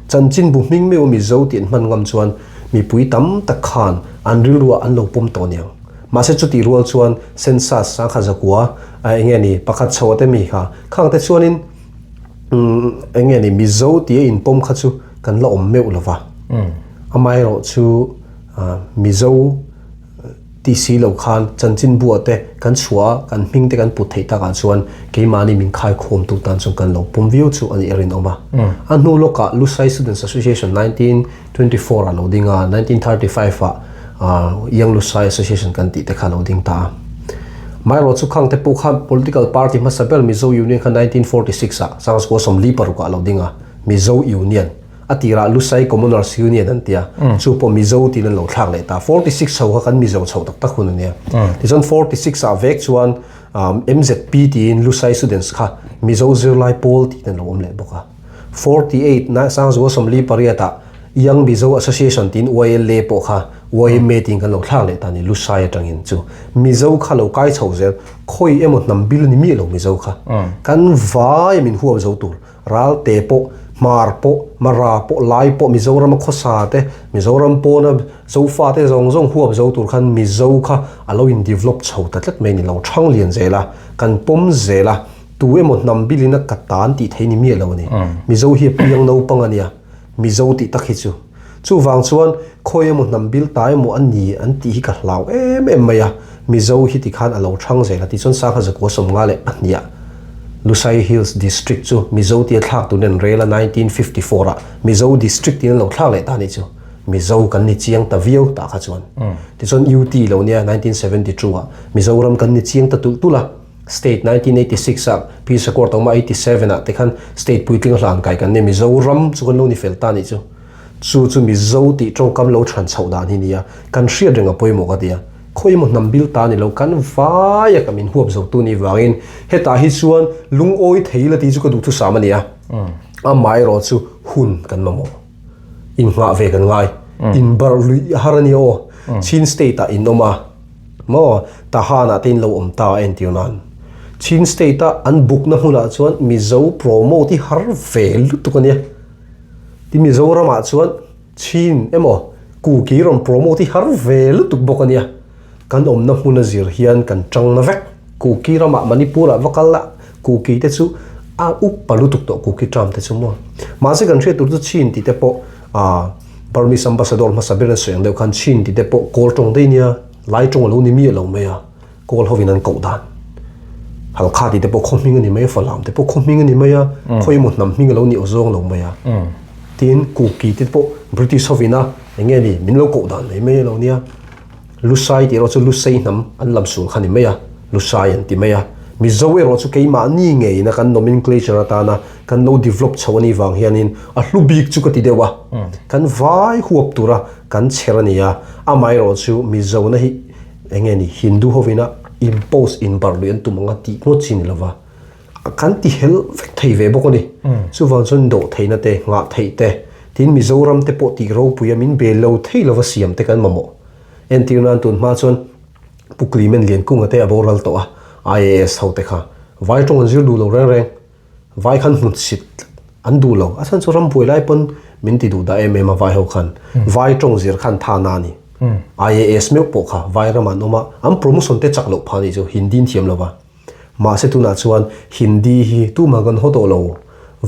chanchin bu ming me o Mizo-te man ngam chuan mi pui tam ta khan anril ruwa an lo pum to niang ma se chu ti rual chuan census sang kha zakwa nge ni pakhat chhote mi kha khang te chuanin nge ni Mizo-te in pom kha chu kan la om meu lova amai ro chu Mizo TC lo khan chanchin buate kan chua kan ming te kan put thei ta ka chuan keimani min khai khom tu tan chung kan lo pum view chu ani erin oma anu loka Lusai Students Association 1924 a loadinga 1935 Young Lusai Association kan ti te kha loading ta mai ro chu khang te pu kha political party masabel Mizo Union kha 1946 a sangas ko som li paru ka loadinga Mizo Union atira Lusai Commoners Union antia chu po Mizo-te nan lo thlang le ta 46 chho kan Mizo chho tak tak hun ania ti chon 46 a vek chuan MZP tin Lusai Students kha Mizo Zirlai Pol ti nan lo om le boka 48 na sang zo som li pariata Young Mizo Association tin OIL le po kha OIL meeting kan lo thlang le ta ni Lusai atangin chu Mizo kha lo kai chho zel khoi emot nam bil ni mi lo Mizo kha kan vai min huam zo tur ral te po mar po mara po lai po Mizoram khosa te Mizoram po na zofa te zong huab zo tur khan Mizo kha alo in develop chho ta tlat mai ni lo ṭhangthlian zela kan pom zela tu emot nam bilina katan ti theini mi lo ni Mizo hi piang no pangania Mizo-te takhi chu wang chuan khoi emot nam bil tai mo an ni an ti hi ka hlau em maya Mizo hi ti khan alo ṭhang zela ti chon sa kha zakwa som nga le ania Lusai Hills District chu Mizo-te thak tu nen rela 1954 a Mizo District tin lo thak le ta ni chu Mizo kan ni chiang ta viau ta kha chuan ti chon UT lo nia 1972 a Mizoram kan ni chiang ta tu la State 1986 a Peace Accord ma 87 a te khan State puitling hlan kai kan ne Mizoram chu kan lo ni fel ta ni chu Mizo-te trong kam lo than chho dan hi nia kan hriat renga poimo ka dia khoi mo nam bil ta ni lo kan vai ka min huap zo tu ni wangin heta hi chuan lung oi theila ti chu ka du thu samania a mai ro chu hun kan mamo in nga ve kan ngai in bar lui harani o chin state ta in oma mo ta hana tin lo om ta entionan chin state ta an book na hula chuan Mizo promote ti har vel tu kania ti Mizoram a chuan chin emo ku ki ron promote ti har vel tu bokania kan om na hmuna zir hian kan chang na vek ku ki rama Manipura vakalla ku ki te chu a up palu tuk to ku ki tram te chu mo ma se kan thre tur chu chin ti te po Burmese ambassador masabel soyang deu kan chin ti te po kol tong de nia lai tong lo ni mi lo me ya kol hovin an ko dan hal kha ti te po khoming ni me falam te po khoming ni me ya khoi mo nam ming lo ni ozong lo me ya tin ku ki te po British hovina enge ni min lo ko dan me lo nia Lusai ti ro chu Lusai hnam an lam sul khani meya Lusai an ti meya Mizo ro chu keima ni ngei na kan nomenclature atana kan no develop chawani wang hianin a hlubik chu ka ti dewa kan vai huap tura kan cherania amai ro chu Mizo na hi enge ni Hindu hovina impose in barlian tu manga ti ngo chin lova kan ti hel vek thei ve bokoni chu wang chon do theina te nga thei te tin Mizoram te po ti ro puyamin be lo thei lova siam te kan mamo entirnan tun ma chon puklimen lian kunga te aboral to a IAS hote kha vai tong an zir du lo reng vai khan hun sit an du lo asan chu ram pui lai pon min ti du da em vai ho khan vai tong zir khan tha na ni IAS me pokha vairaman oma am promotion te chaklo phani jo hindi thiam lova ma se tuna chuan hindi hi tu magan hodo lo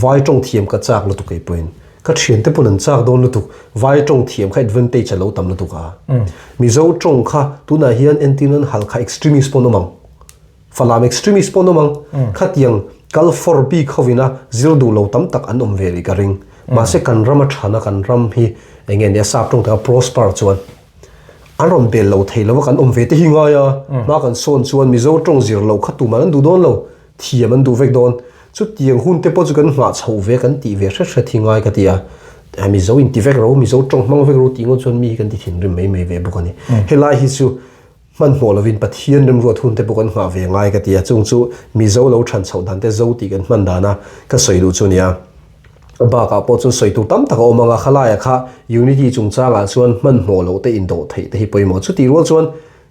vai tong thiam ka chak lo tu kai point ka thian te punan chak don lo tu vai tong thiam kha advantage lo tam lo tu ka mizo tong kha tuna hian entinan hal kha extremist ponomang falam extremist ponomang khatiang kal for bi khowina zil du lo tam tak an veri ka ring ma se kan rama thana kan ram hi engen ya sap tong ta prosper chuan aron bel lo theilo kan ve te hi nga ya ma kan sawn chuan mizo tong zir lo khatu man du don lo thiam an du vek don chu tiang hun te po chu kan nga chho ve kan ti ve hre thi ngai ka tia MIZO-in ti vek ro mizo tong mang vek ro ti ngo chuan mi kan ti thin rim mai ve bukani helai hi chu man molovin pathian rim ro thun te po kan nga ve ngai ka tia chung chu mizo lo than chho dan te zo ti kan man dana ka soilu chu nia bawka po chu soitu tam tak omanga khalaya kha unity chung changa chuan man molo te indo thei te hi poimo chu ti ro chuan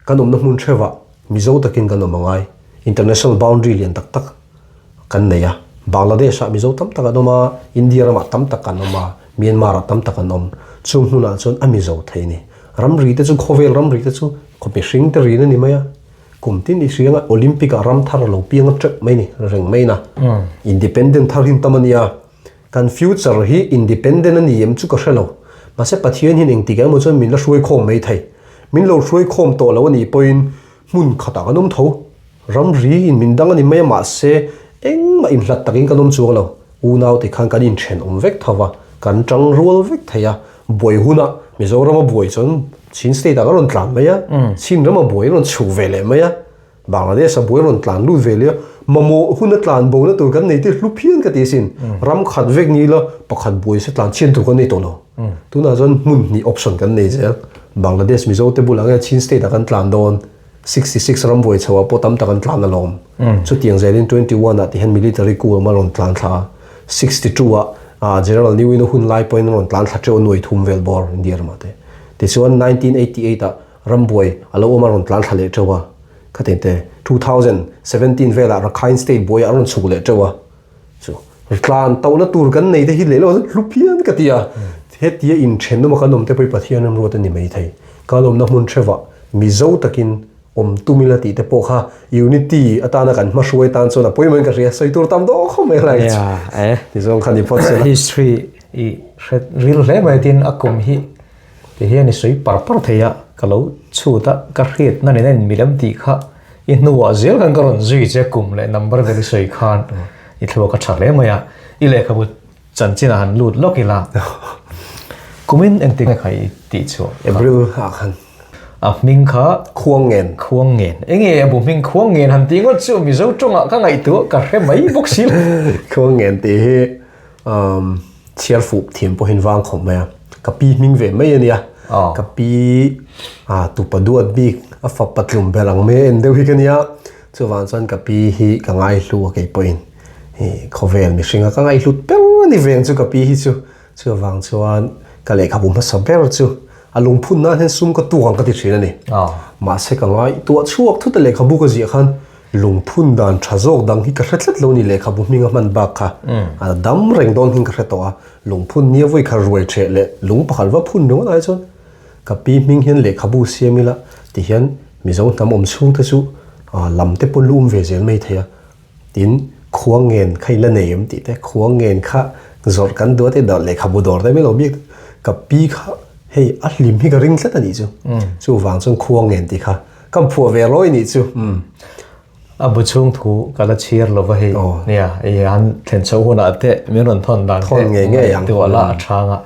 kanom na mun thewa mizo takin kanom ngai international boundary lian tak tak kan neya Bangladesh a mizo tam tak anoma India ma tam tak anoma Myanmar tam tak anom chung huna chuan a mizo thei ni ramri te chu khovel ramri te chu komishing te rin ni maya kumtin ni sianga olympic ram thar lo piang trek mai ni reng mai na independent tharin tamania kan future hi independent ani yem chu ka hrelo mase pathian hin engtika mo chon min la hruai khom mai thai min lo hruai khom to lo ani point mun khata kanom tho ram ri in min dang ani mai ma se eng ma in hlat takin kanom chu lo u naw ti khan kan in then vek thawa kan tang rual vek thaya boy huna mizoram boy chon chin state da ron tlan maya chin rama boy ron chu vele maya Bangladesh a boy ron tlan lu vele mamo huna tlan bo na tur kan nei te hlupian ka te sin ram khat vek ni la pakhat boy se tlan chen tur kan nei to lo tu na zon mun ni option kan nei je Bangladesh mizo te bulanga chin state da kan tlan don 66 ram boy chawa po tam ta kan tlan alom chu tiang zailin 21 at hen military coup ma ron tlan tha 62 a general new in hun lai point ron tlan tha tre noi thum vel bor india ma te ti chuan 1988 a ram boy alo ma ron tlan thale chawa khatente 2017 vela Rakhine state boy aron chule chawa chu tlan tawna tur kan nei de hi le lo lupian ka tia hetia in thenno ma kanom te poi pathian am rota ni mai thai kalom na mun thewa mizo takin tumila ti te po kha unity atana kan ma hruai tan chona poimen ka ria soi tur tam do khome lai ti zong khani pot se history I real le mai tin akum hi ti hian ni soi par theya kalo chuta ka hriat na nen milam ti kha I nuwa zel kan karon zui che kum le number veli soi khan I thlo ka thak le maya I le khabu chanchina han lut lokila kumin enting khai ti chu April ha khan ming kha khuang ngen enge bu ming khuang ngen han ti ngot chu mizo tonga ka ngai tu ka hre mai bok sil khuang ngen ti he chiar fu thim po hin wang khom maya ka pi ming ve mai ania ka pi tu paduat bi a fa patlum belang me en deu hi kania chu wan chan ka pi hi ka ngai hlu ke point he khovel mi singa ka ngai hlut pe ni veng chu ka pi hi chu wang chuan ka le kha bu ma saber chu alung phun na hen sum ka tuang ka ti thina ni ma se ka ngai tu chuak thu te le kha bu ka ji khan lung phun dan thazok dang hi ka hretlat lo ni le kha bu minga man ba kha a dam reng don hin ka hreto a lung phun ni voi kha ruai the le lung pakhal wa phun no lai chon ka pi ming hian le kha bu siamila ti hian mizo tam om chung ta chu lam te polum ve zel mai thaya tin khuang ngen khai la nei am ti te khuang ngen kha zor kan do te da le kha bu dor te me lo bi ka pi kha hey ahlim hi ka ring tlat ani chu wang chung khuang ngen ti kha kam phu ve loi ni chu abu chung thu kala chir lo wa he nia yan thlen chho hona te meron thon dan nge yang tu ala aṭanga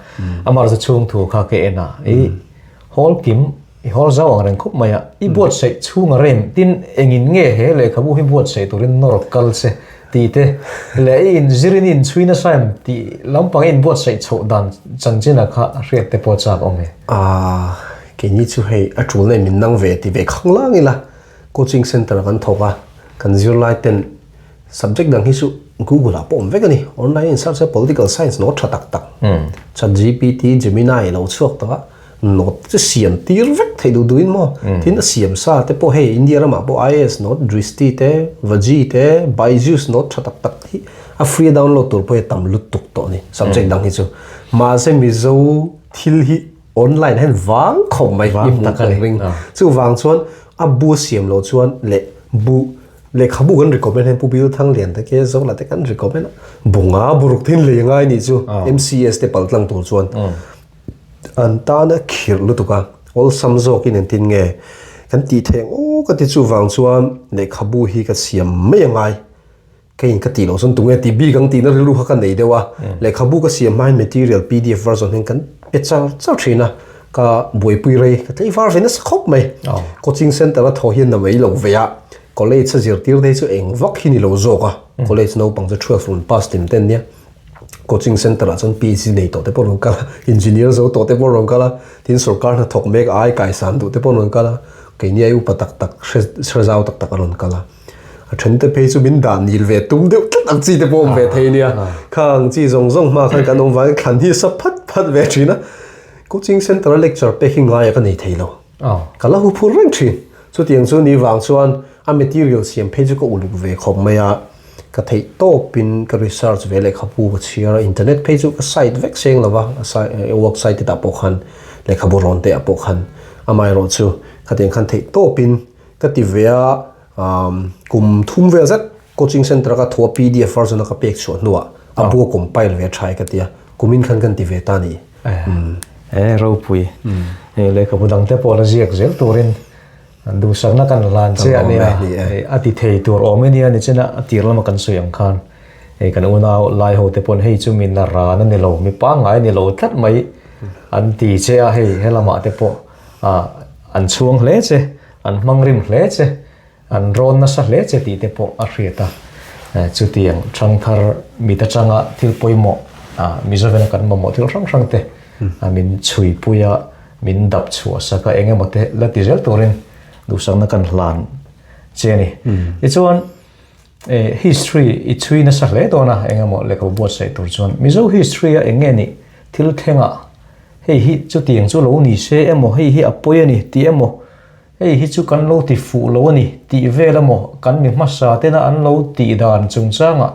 amar chu chung thu kha ke ena hol kim hol zawang ren khup maya I bot sei chunga rem tin engin nge he le khabu hi bot sei turin nor kal se ti te le in zirin in chuina sam ti lampang in bot sei chho dan chanchina kha hriat te po chak ome ke ni chu hei a tul nei min nang ve ti ve khanglang ila coaching center kan thoka kan zirlai ten subject dang hi su Google a pom ve kani online search political science no thatak tak chat GPT Gemini lo chuak ta notจะเสียมตีร์เวกไทยดูอินมั้งที่นั่นเสียมซาแต่พอเฮอินเดียเรามาพอ IS not ดริสตีเต้วจีเต้ไบจูส not ชัดตักที่อ่ะฟรีดาวน์โหลดตัวพอตั้มลุดตุกตัวนี่ subject ดังที่จู่มาเซมิโซทิลฮี online hen wang khom mai ring chu wang chuan abu siam lo chuan le khabu gan recommend hen pubil Tlanglian te ke zo la te kan recommend bunga buruk thin le ngai ni chu MCS te paltlang tur chuan an ta na khir lu tuka ol samzo kin tin nge kan ti theng o ka ti chu wang chuan le khabu hi ka siam me ngai kain ka ti lo son tunge ti bi gang ti na rilu ka nei dewa le khabu ka siam mai material PDF version hen kan char thina ka boipui rei ka tlei var venas khop mai coaching center a tho hian na mai lo veya college sa zir tir dei chu eng vak hi ni lo zoka college no pang 12 run pass tim ten nia coaching center a chon PhD nei to te pon ka engineer zo to te pon ka tin sarkar na thok mek ai kai san tu te pon ka ke ni ai upatak tak shrazau tak tak ron kala a then te pe chu min dan nil ve tum de tak chi te pom ve thei nia khang chi zong zong ma khan kan om wa khan hi sa phat ve thina coaching center lecture pe hi ngai ka nei thei lo kala hu phur reng thin chu tiang chu ni wang chuan a material siam page ko uluk ve khom maya ka thei to pin ka research ve le khapu ka chia internet page ka site vek seng lawa website ta po khan le khabu ron te apo khan amai ro chu ka teng khan thei to pin ka ti vea kum thum ve zat coaching center ka thua PDF version ka pek chu nuwa abu compile ve thai ka tia kumin khan kan ti ve ta ni ro pui le khabu dang te po la ziak zel turin du sang na kan lan che ania ati thei tur omenia ni chena atir lama kan suyang khan kan una lai ho te pon hei chu min na ra na ni lo mi pa ngai ni lo that mai an ti che a hei helama te po an chuang hle che an mangrim hle che an rawn na sa hle che ti te po a hriata chu tiang ṭhangthar mi ta changa thil poimo MIZO-in kan mo thil rang te min chui puya min dap chu saka engemote la ti zel turin du sang na kan hlan cheni i chuan history i chui na sa hle to na engemo le ko bo sei tur chuan mizo history a engeni thil thenga hei hi chu tiang chu lo ni se emo hei hi apoi ani ti emo hei hi chu kan lo ti fu lo ani ti vela mo kan mi hmasa te na an lo ti dan chung changa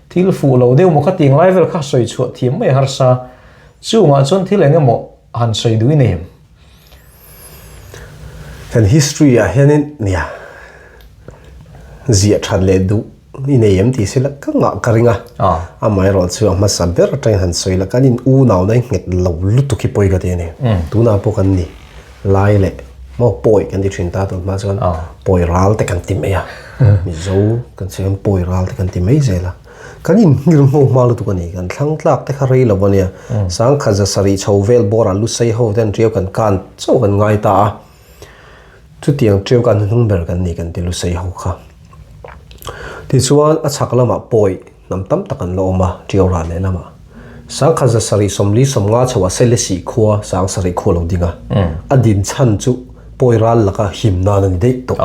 thil fu lo deu mo kha ting level kha soi chu thiam mai har sa chu nga chon thil engemo han soi dui nem kan history a hianin nia zia than le du ni nei em ti sila ka nga karinga amai ro chu ma saber train han soila kanin u naw nai nget lo lu tu ki poi ga te ne tu na po kan ni lai le mo poi kan di thin ta to ma chuan poi ral te kan ti me ya mi zo kan sem poi ral te kan ti me zela kanin ngir mo ma lu tu kan ni kan thlang tlak te kha rei lo bonia sang khaza sari chho vel bora lu sei ho den riau kan chho kan ngai ta chu tiang treu kan hung ber kan ni kan tilu sei ho kha ti chuan a chhak lama poi nam tam takan lo ma triau ra le lama sang khaza sari somli somnga chawa sele si khuwa sang sari kho lo dinga adin chan chu poi ral laka himna na ni dei to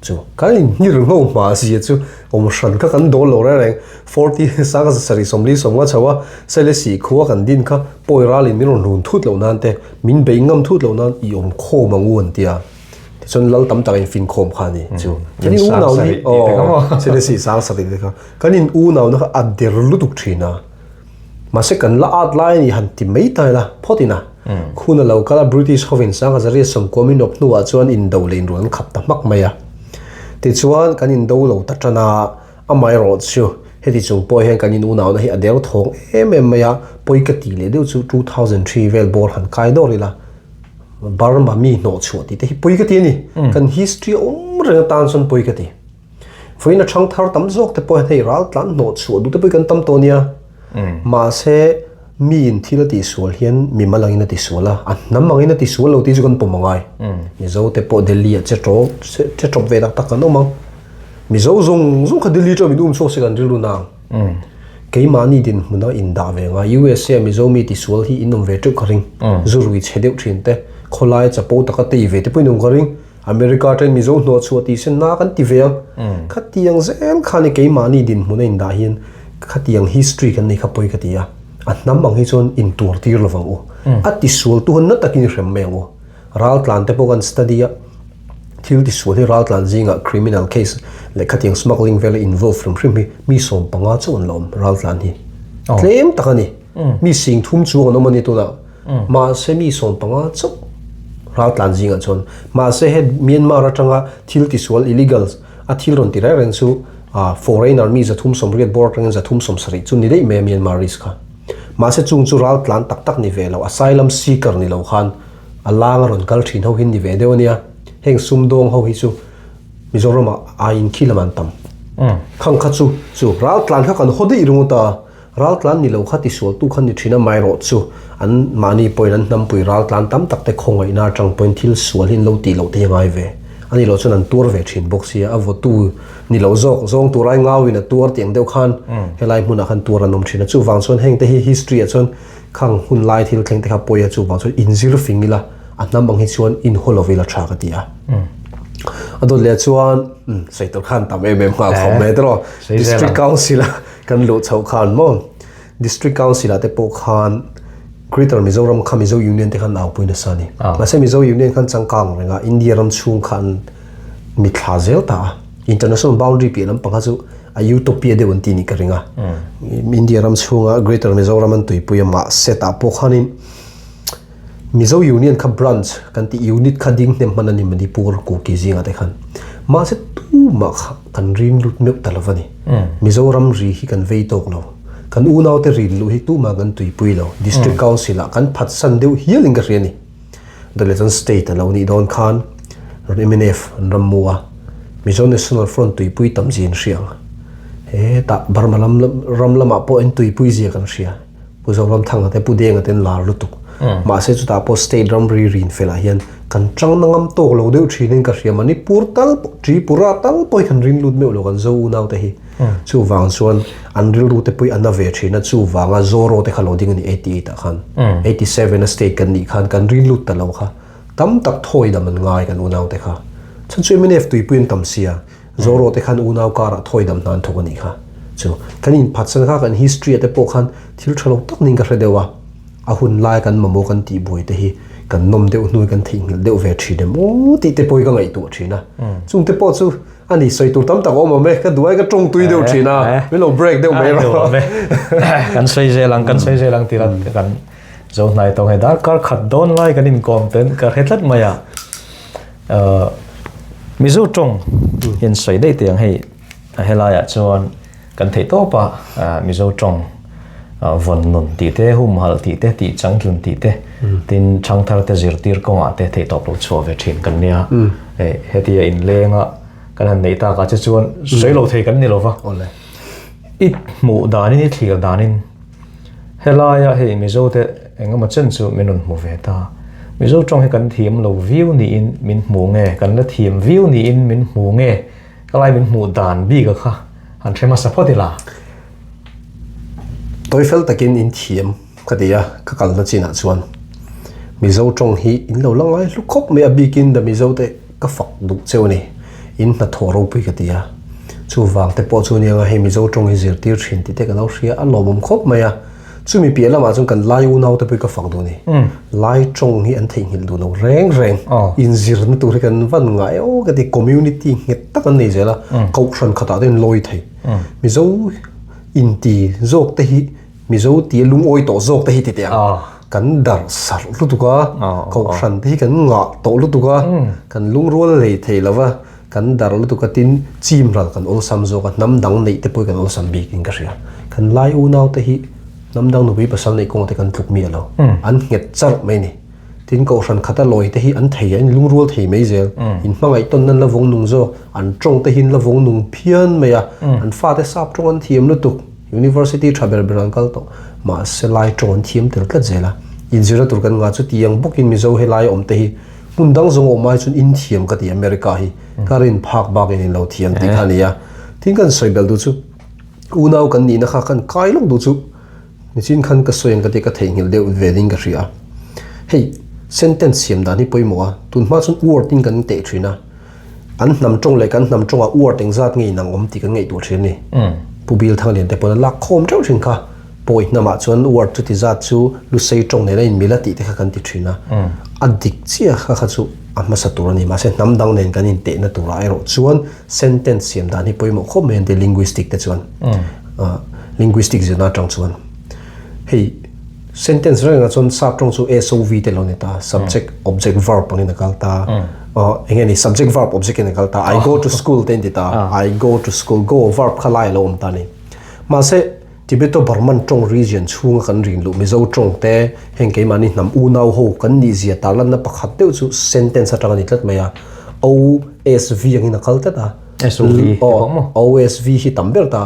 chu kai ni ro ma si chu om shan ka kan do lo ra reng 40 sang khaza sari somli somnga chawa sele si khuwa kan din kha poi ral in min run thut lo nan te min be ngam thut lo nan i om kho mangun tia chon lal tam tak in fin khom khani chu kani u naw ni sele si sang sari de kha kanin u naw na ader lu tuk thina ma se kan la at lai ni han ti mei tai la photina khuna lo kala British hovin sang azari som komin op nuwa chuan in do lein ruan khap ta mak maya ti chuan kanin do lo ta tana amai ro chu heti chung poi hen kanin u naw na hi ader thong maya poi ka ti le deu chu 2003 vel bor han kai do ri la Burma mi no chuati te poi ka ti ni kan history re tan son poi ka ti foina ṭhangthar tam zawk te poi thei ral tlan no chu du te poi kan tam to nia ma se mi in thila ti sual hian mi malangina ti suala an namangina ti sual lo ti ju kan pomangai mi zo te po delhi che trop ve tak kan omang mi zo zong kha delhi cho mi dum so se kan rilu na kei mani din muna in da ve nga USA mi zo mi ti sual hi inom ve tuk ring zurui chhedeu thin te kholai chapo taka te ve te poinung ring America ten mi zo no chuati sen na kan ti ve khatiang zel khani kei mani din muna in da hian khatiang history kan nei khapoi ka tia hnam mang hi chon in tur tir lawang u ati sual tu han na takin rem meng u ral tlan te po kan study a thil ti sual hi ral tlan zingah criminal case le khatiang smuggling vele involved from mi som panga chon lom ral tlan hi claim takani mi sing thum chu on mani to na ma se mi sawn panga chok ral tlan zinga chuan ma se he Myanmar atanga thil tisual illegals a thil ron tirai ren chu foreign army zathum som riat board ren zathum som sari chu ni dei me Myanmaris kha ma se chung chu ral tlan tak tak ni ve lo asylum seeker ni lo khan alang ron kal thin ho hin ni ve deonia heng sumdong ho hi chu Mizoram a in khilaman tam khang kha chu ral tlan kha kan hodi runguta ral tlan ni lo kha ti sol tu khan ni thina mai ro chu an mani point an nam pui ral tlan tam tak te khongai na tang point thil sual hin lo ti lo te ngai ve ani lo chuan an tur ve thin boxia a vo tu ni lo zawk zong turai ngawin a tur tiang deuh khan helai hmuna khan tur anom thina chu wang chuan heng te hi history a chuan khang hun lai thil thleng te kha poia chu wang chuan inzir fingila a namang hi chuan in holovila tha ka tia ado le chuan saitor khan tam em ma khom me tro district council kan lo chho khan mo district council ate po khan Greater Mizoram kha Mizo Union te khan aw puina sani ma se Mizo Union khan changkang renga India ram chung khan mi thlazel ta international boundary pi lam panga chu a utopia de wonti ni ka ringa India ram chunga Greater Mizoram an tuipuya ma set up po khanin Mizo Union kha branch kan ti unit kha ding nem manani Manipur ko ki zinga te khan ma se tu ma kan rin lut mek talavani Mizoram ri hi kan vei tok lo kan unaw te rin lu hi tu ma kan tuipui lo district council a kan phat san deu hialing ka riani the lesson state alo ni don khan MNF ramua Mizo National Front tuipui tamjin riang he ta barmalam ramlama po en tuipui zia kan ria puzoram thang ate pudeng aten lar lutuk ma se chu ta po state ram ri rin fela hian kan chang nangam tok lo deu thinin ka ria Manipur tal Tripura tal poi kan rin lut me lo kan zo unaw te hi chu wang chuan anril ru te pui anave thina chu wanga zoro te khaloding ni 88 ta khan 87 a state kan ni khan kan rin lut ta lo kha tam tak thoi da man ngai kan unaw te kha chan chu MNF tui puin tam sia zoro te khan unaw kara thoi dam nan thogani kha chu kan in phatsan kha kan history ate po khan thil thalo tak ning ka hredewa a hun lai kan mamo kan ti boi te hi kan nom deuh hnui kan thingil deuh ve thi dem o ti te poi ka ngai tu thina chung te po chu ani soi tur tam tak oma me ka duai ka tong tui deuh thina me lo break deuh me ro kan sei je lang tiran kan zo nai tong he dar kar khat don lai kan in kom ten ka hetlat maya Mizo tong in sei dei tiang hei helaya chuan kan thei to pa Mizo tong von nun ti te hum hal ti te ti changtlun ti te tin ṭhangthar te zirtir konga te thei top lo chaw ve thin kan nia hetia in lenga kan han nei ta ka che chuan sei lo thei kan ni lova it hmuh danin i thlir danin helaya hei Mizo te engama chen chu minun hmu ve ta Mizo tong he kan thiam lo view ni in min hmu nge kan la thiam view ni in min hmu nge kalai min hmu dan bi ka kha han thema sapotila tôi fel takin in thiam ka dia ka kal na china chuan Mizo tong hi in lo langai lu khop me abikin da Mizo te ka fak du cheu ni in na thoro pui ka dia chu wang te po chu ni nga he Mizo tong hi zir tir thin ti te ka lo ria a lomum khop maya chumi piala ma chung kan lai u nau te pui ka fak du ni lai tong hi an theih hil du lo reng in zir na tur kan van ngai o ka ti community nge tak an nei zela kau thran khata den loi thei Mizo in ti zawkte hi Mizo ti lung oi to zawkte hi ti te kan dar sar lu tu ka kau thran te hi kan nga to lu tu ka kan lung rol lei thei lawa kan dar lu tu ka tin chim ral kan ol sam zo ka nam dang nei te poi kan ol sam bi kin ka ria kan lai u nau te hi nam dang nu bi pasal nei kong te kan thuk mi alo an nget char mai ni tin kau thran khata loi te hi an thei an lung rol thei mai zel in hmangai ton nan la vong nung zo an tong te hin la vong nung phian mai an fa te sap tong an thiam lu tu University Travel Brankal to ma se lai tong an thiam tel tlakzia in zira tur kan nga chu tiang bukin Mizo he lai om te hi mundang zong o mai chun in thiam ka ti America hi karin phak bak in lo thiam ti khania tin kan soibel du chu unaw kan ni na kha kan kai lok du chu ni chin khan ka soeng ka te ka theingil deu veding ka ria hey sentence siam da ni poimo a tun ma chun wording kan te thina an hnam tong le kan hnam tonga wording zat ngi nang om ti kan ngei tu thrin ni pubil thanglen te pon la khom chau thin kha poi nama chuan word chu ti zat chu lu sei tong ne in mila ti te kha kan ti thina adik chia kha kha chu hmasawn ni ma se hnam dang nen kan in te na tura ero chuan sentence siam da ni poimo khom men te linguistic te chuan linguistic zena tang chuan hei sentence ra nga chon sap trong chu SOV te lo ni ta subject object verb ni na kalta engge ni subject verb object ni kalta I go to school ten ta I go to school go verb khalai lo ta ni ma se Tibeto Burman trong region chung kan rin lu mizo trong te heng ke mani nam u nau ho kan ni zia talan na pakhat teu chu sentence atang ni tlat maya OSV ang ina kalta ta SOV OSV hi tamber ta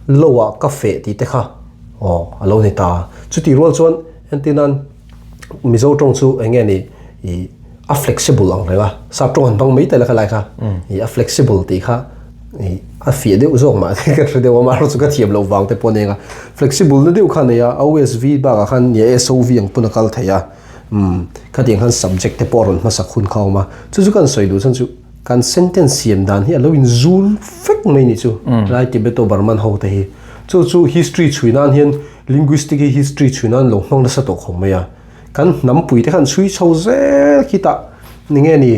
lowa cafe ti te kha alo ni ta chu ti rol chuan entinan mizo trong chu enge ni a flexible ang lewa sap trong an bang mai te la khalai kha a flexible ti kha a fia deuh zawk ma ka hre wa ma ro chu ka thiam lo wang te ponenga flexible na deuh khan ya OSV ba khan ya SOV ang punakal theia ka ding han subject te poron ma sakhun khawma chu kan soidu chan chu kan sentence siam dan hi alo in zul fek mai ni chu right Tibeto Burman ho te hi chu history chuinan hian linguistic history chuinan lo hnong na sa to khomaya kan nam pui te khan chui chho zel kita ninge ni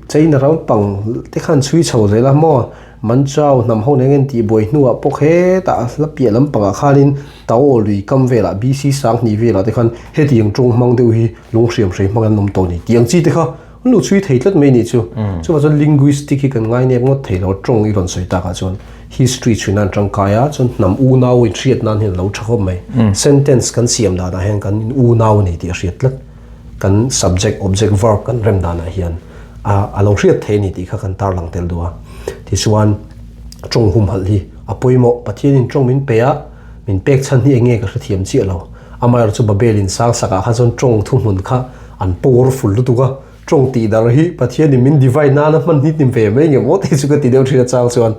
chain rawn pang te khan chui chho zela mo man chau nam ho nengen ti boi nuwa pok he ta la pia lam panga khanin taw lui kam vela BC sang ni vela te khan he tiang chung mang deu hi lung hriam hrai mangan nom to ni tiang chi te kha lu chui thei tlat mai ni chu chu ba linguistic kan ngai ne ngot thei lo trong i ron soi ta ka chon history chuinan tangkaya chon nam u nau in hriat nan hin lo thakho mai sentence kan siam da hen kan u nau ni ti hriat lat kan subject object verb kan rem da na hian a lo hriat the ni ti kha kan tar lang tel duwa ti chuan trong hum hal hi apoimo pathian in trong min peya min pek chan hi enge ka thiam chi lo amai chu babelin sang saka kha chon trong thu mun kha an powerful lu tu ka trong ti dar hi pathian min divine na man hit nim ve mai nge mo ti chu ka ti deu thira chang chuan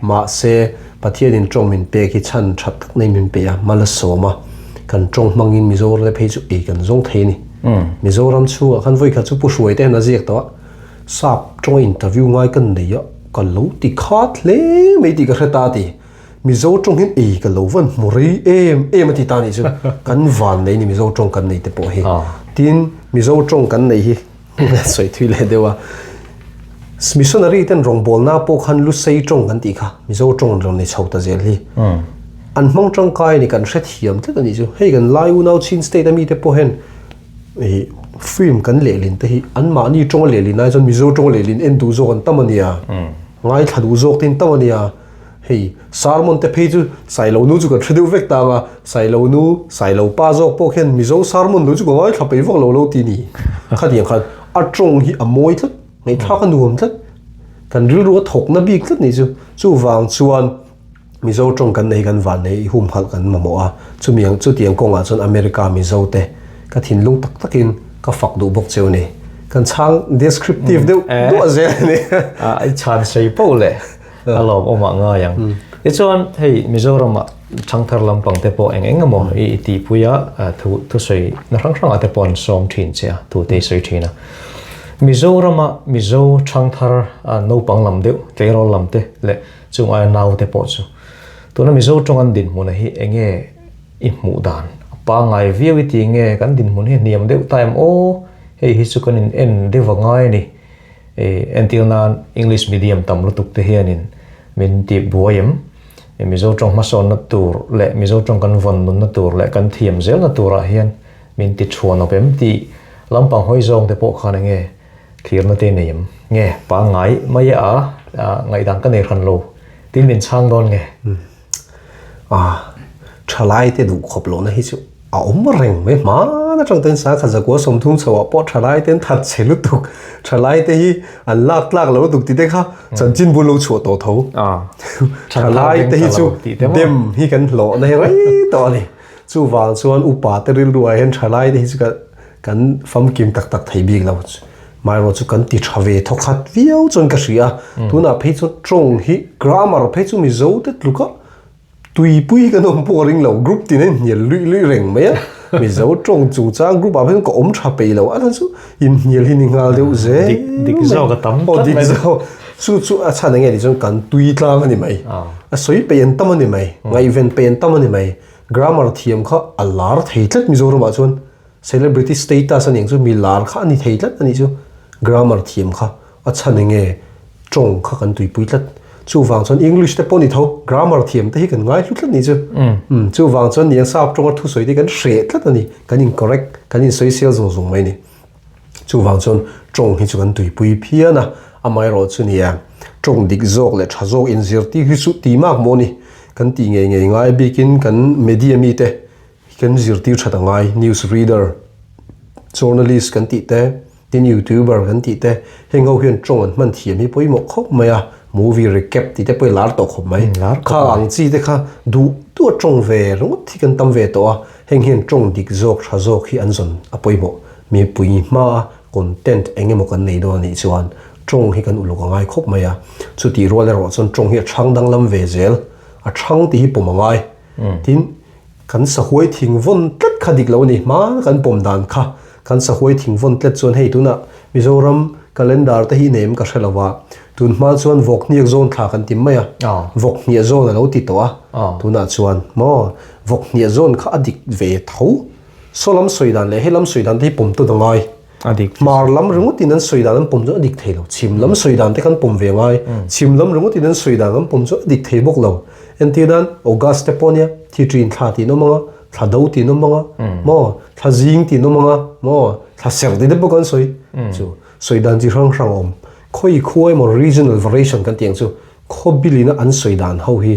ma se pathian in trong min pe ki chan that tak nei min pe ya mala soma kan trong mangin mizo le phe chu e kan zong the ni mizoram chu khan voi kha chu pu hruai te na jek to sap trong interview ngai kan nei ya kan lo ti khat le mai ti ka hreta ti mizo trong hin e ka lo van muri em ti ta ni chu kan van nei ni mizo trong kan nei te po hi tin mizo trong kan nei hi soi thui le dewa missionary ten rong bol na po khan lu sei trong kan ti kha mizo trong rong ni chhota zel hi an mong trong kai ni kan hret hiam te ni chu hei kan lai u nau chin state ami te po hen film kan le lin te hi an ma ni trong le lin na jon mizo trong le lin en du zo kan tamania ngai thadu zok tin tamania hei sarmon te phei chu sai lo nu chu ka thredu vek ta ma sai lo nu sai lo pa zok po khen mizo sarmon nu chu ko ngai thapei vok lo lo ti ni kha diang khan a trong hi a moi thlat nei thla kan nuam thlat kan ril ru thok na bik thlat ni chu wang chuan mizo trong kan nei kan van nei hum hal kan mamo a chu tiang konga chon America mizo te ka thin lung tak takin ka fak du bok cheu ni kan chang descriptive do azel ni ai chan sei po le alom oma nga yang e chuan hei Mizoram ṭhangthar lampang te po eng mo I ti puya thu sei na rang ate pon som thin chia tu te sei thina Mizoram mizo ṭhangthar no pang lam deu tlero lam te le chung ai nau te po chu tu na mizo tong an din mun hi enge I hmuh dan pa ngai viau ti nge kan din mun hi niam deu time o hei hi chu kan en dewa ngai ni until na English medium tam lutuk te hianin min ti buayam mizo trong hmasawn na tur le mizo trong kan von nun na tur le kan thiam zel na tura hian min ti chuan opem ti lampang hoi zong te po khan nge thlir na te neim nge pa ngai mai ngai dang kan nei khan lo tin min chang don nge thalai te du khop lo na hi chu om reng me ma na trong ten sa kha za ko som thum chawa po thalai ten that chelu tuk thalai te hi an lak lo tuk ti te kha chan chin bu lo chu to tho thalai te hi chu dem hi kan lo na rai to ni chu wang chuan upa te ril ruai hen thalai te hi chu kan fam kim tak thei bik lo mai ro chu kan ti thave thokhat viau chon ka ria tuna phei chu trong hi grammar phei chu mi zo te tluka tui pui kan om poring lo group tin en hiel lui reng me mi zo trong chu chang group a ko om tha pe lo an chu in hiel hin ngal deu ze dik zo ka tam dik zo chu a chan nge di jong kan tui tlang ani mai a soi pe en tam ani mai ngai ven pe en tam ani mai grammar thiam kha alar theitlat mi zo ro ma chon celebrity status an eng chu milar kha ani theitlat ani chu grammar thiam kha a chan nge trong kha kan tui pui tlat chu wang chuan English te pawh ni tho grammar thiam te hi kan ngai hlut ni chu chu wang chuan niang sap tong thu soi te kan hre tlat ani kan incorrect kan in social zung mai ni chu wang chuan tong hi chu kan tui pui phiana amai ro chu ni ya tong dik zawk le tha zawk in zir ti hi chu ti mak mo ni kan ti nge ngai bikin kan media mi te kan zir ti thata ngai news reader journalist kan ti te tin YouTuber kan ti te heng ho hian tong an man thiam hi poi mo khop mai a movie recap ti te poi lar to khop mai kha ang chi te kha du tu tong ve ro thi kan tam ve to a heng hian tong dik zawk tha zawk hi an zon a poi mo mi pui ma content enge mo kan nei do ni chuan tong hi kan uluk ngai khop mai a chu ti ro le ro chon tong hi thang dang lam ve zel a thang ti hi pom ngai tin kan sa huai thing von tat khadik lo ni ma kan pom dan kha kan sa huai thing von tlet chon hei tuna Mizoram calendar te hi nem ka hrelawa tun ma chuan wok niak zone thla kan tim mai a wok nia zone lo ti to a tuna chuan mo wok nia zone kha adik ve tho solam soidan le helam soidan te pom tu dangai adik mar lam rungutin an soidan an pom jo adik thelo chim lam soidan te kan pom ve ngai chim lam rungutin an soidan an pom jo adik thei bok lo entidan august te ponia thi trin thla ti no manga thla do ti no manga mo thla jing ti no manga mo thla ser ti de bok an soi chu soidan ji rang rang om khoi khoi mo regional variation kan tiang chu khobilina an soidan ho hi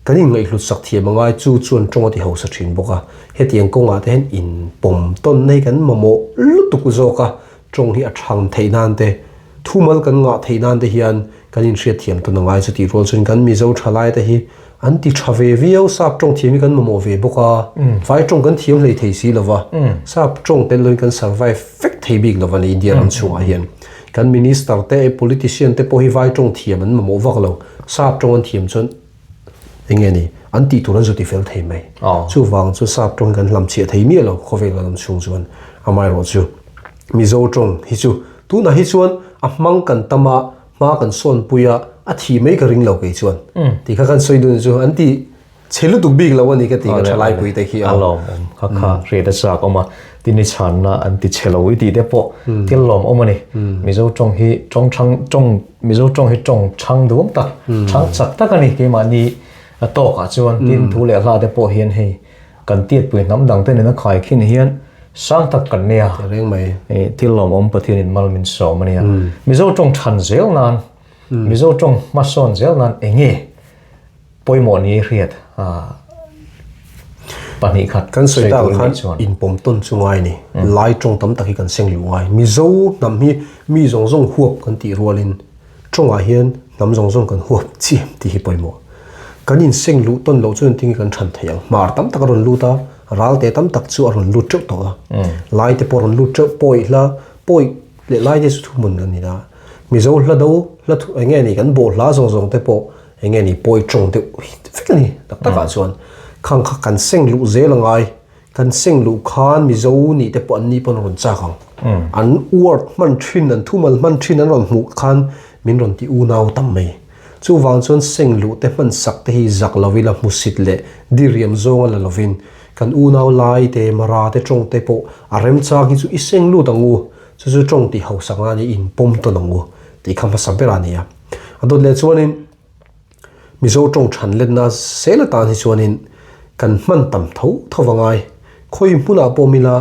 kani ngai hlut sak thia mangai chu chuan tonga ti ho sa thin boka hetiang konga te hen in pom ton nei kan mamo lutuk zoka tong hi aṭang theinan te thumal kan nga theinan te hian kanin hriat thiam to nangai chu ti rol chun kan mizo thalai te hi an ti thave viau sap tong thiami kan mamo ve boka vai tong kan thiam hlei thei si lova sap tong te loin kan survive fek thei big lova ni india ram chu a hian kan minister te politician te po hi vai tong thiam an mamo vak lo sap tong an thiam chun nghe ni an ti turan zu ti fel thei mai chu wang chu sap tong kan lam che thei mi lo khovel lam chung chuan amai ro chu mizo tong hi chu tu na hi chuan a mang kan tama ma kan sawn puya a thi mai ka ring lo ke chuan ti kha kan soi dun chu an ti chelu tu big lo ani ka ti ka thalai pui te hi alom kha kha re da sa ko ma ti ni chan na an ti chelo wi ti de po til lom omani mizo tong hi tong chang tong mizo tong hi tong chang dum ta chang chak ta ka ni ke ma ni to ka chuan tin thu le hla te po hian hei kan tiat pui nam dang te na khai khin hian sang tak kan nia reng mai til lom om pathian in malmin so mania mizo tong than zel nan mizo tong hmasawn zel nan enge poimo ni hriat pani khat kan soi ta khan in pom ton chungai ni lai tong tam tak hi kan seng lu ngai mizo nam hi mi zong zong huap kan ti rolin chonga hian nam zong zong kan huap chi ti hi poimo kan in seng lu ton lo chun ting kan than theyang mar tam tak ron lu ta ral te tam tak chu ron lu chuk to lai te por ron lu chuk poi la poi le lai de su mun ani da mizo hla do hla thu enge ni kan bo hla zong zong te po enge ni poi chong te fek ni tak tak chuan khang kha kan seng lu zelangai kan seng lu khan mizo ni te po an ni pon ron cha khang an word man thin an thumal man thin an ron hmuh khan min ron ti u nau tam mai chu wang chuan seng lu te man sak te hi zak lovila musit le diriam zonga la lovin kan u nau lai te mara te tong te po arem chang hi chu i seng lu tangu chu tong ti ho sanga ni in pom to nangu ti kham pa sabera ni ya adot le chuan in mizo tong than len na sela tan hi chuan in kan man tam tho thowangai khoi muna po mila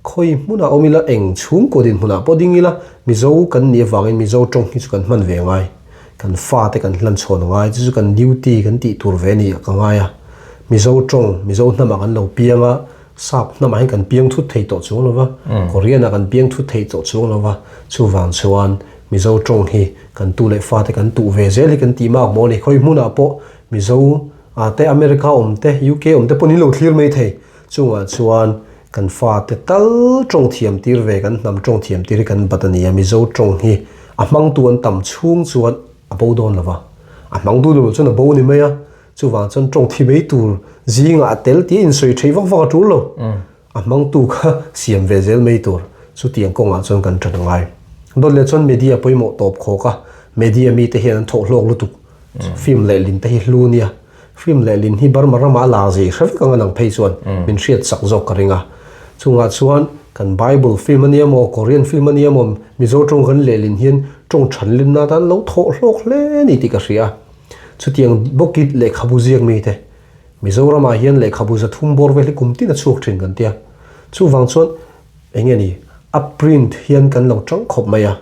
khoi muna omila eng chung ko din muna po dingila mizo kan ni wangin mizo tong hi chu kan man ve ngai kan fa te kan hlan chhon ngai chu kan duty kan ti tur ve ni ka ngai a mizo tong mizo hnama kan lo pianga sap hnama hin kan piang thut thei to chu lova korean kan piang thut thei to chu lova chu wang chuan mizo tong hi kan tu le fa te kan tu ve zel hi kan ti mak mo ni khoi muna po mizo te america om te uk om te ponin lo thlir mai thei chunga chuan kan fa te tal tong thiam tir ve kan nam tong thiam tir kan batania mizo tong hi a mang tu an tam chung chuan a bo don lova a mang du lo chun a bo ni mai a chu wang chon tong thi mei tur zingah tel ti in soi thei vak vak tu lo a mang tu kha siam ve zel mei tur chu tiang konga chon kan than ngai dol le chon media poimo top kho ka media mi te hian tho hlok lu tu film le lin te hi hlu nia film le lin hi bar marama la ji hrav ka ngang phei chuan min hriat sak zawk ka ringa chunga chuan kan bible film ania mo korean film ania mo mizo tong kan le lin hian tong than lin na tan lo tho hlok hle ni ti ka ria chu tiang bokit le khabu ziang mi te Mizoram hian le khabu za thum bor ve le kumti na chuak thin kan tia chu wang chuan enge ni a print hian kan lo tang khop maya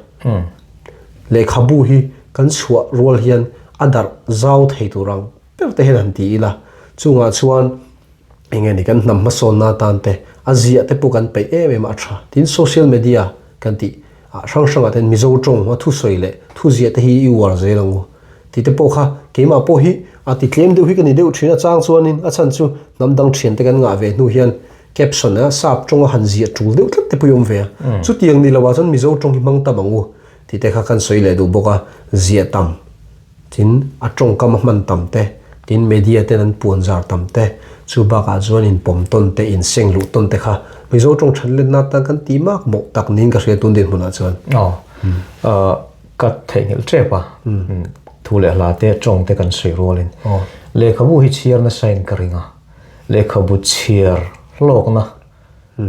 le khabu hi kan chhuah rual hian adar zau thei turang perte hen han ti ila chunga chuan enge ni kan hnam hmasawn na tan te azia te pu kan pe em a tha tin social media kan ti a sang sang aten mizo tong ma thu soile thu zia te hi war zelangu ti te po kha keima po hi a ti tlem deu hi kan ni deu thina chang chuanin a chan chu namdang thian te kan nga ve nu hian caption a sap tonga han zia tul deu tlat te puyom ve chu tiang ni lawa chan mizo tong hi mang ta bangu ti te kha kan soile du boka zia tam tin a tong kam man tam te tin media te nan puan zar tam te chu ba ka chuan in pom ton te in seng lu ton te kha mizo tong thanle na ta kan ti mak mo tak nin ka hriat tun den huna chuan kat theih ngel trepa thule la te chong te kan sei rolin le khabu hi chiar na sain karinga le khabu chiar lok na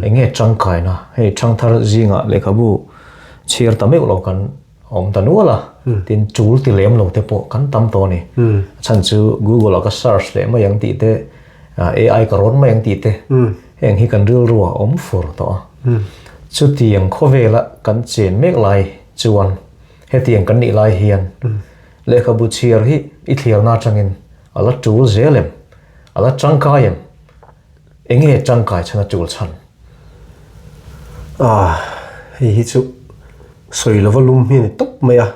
enge changkai na hei ṭhangthar zingah le khabu chiar tameu lo kan om tanuala tin chul ti lem lo te po kan tam to ni chan chu google ka search le ma yang ti te ai ka ron ma yang ti te heng hi kan ril ruwa om fur to chu tiang khovela kan chen mek lai chuan he tiang kan ni lai hian le khabu chiar hi I thlir na tangin ala chul zelem ala changkayem enge changkai chana chul chan hi chu soi lo volum hi top maya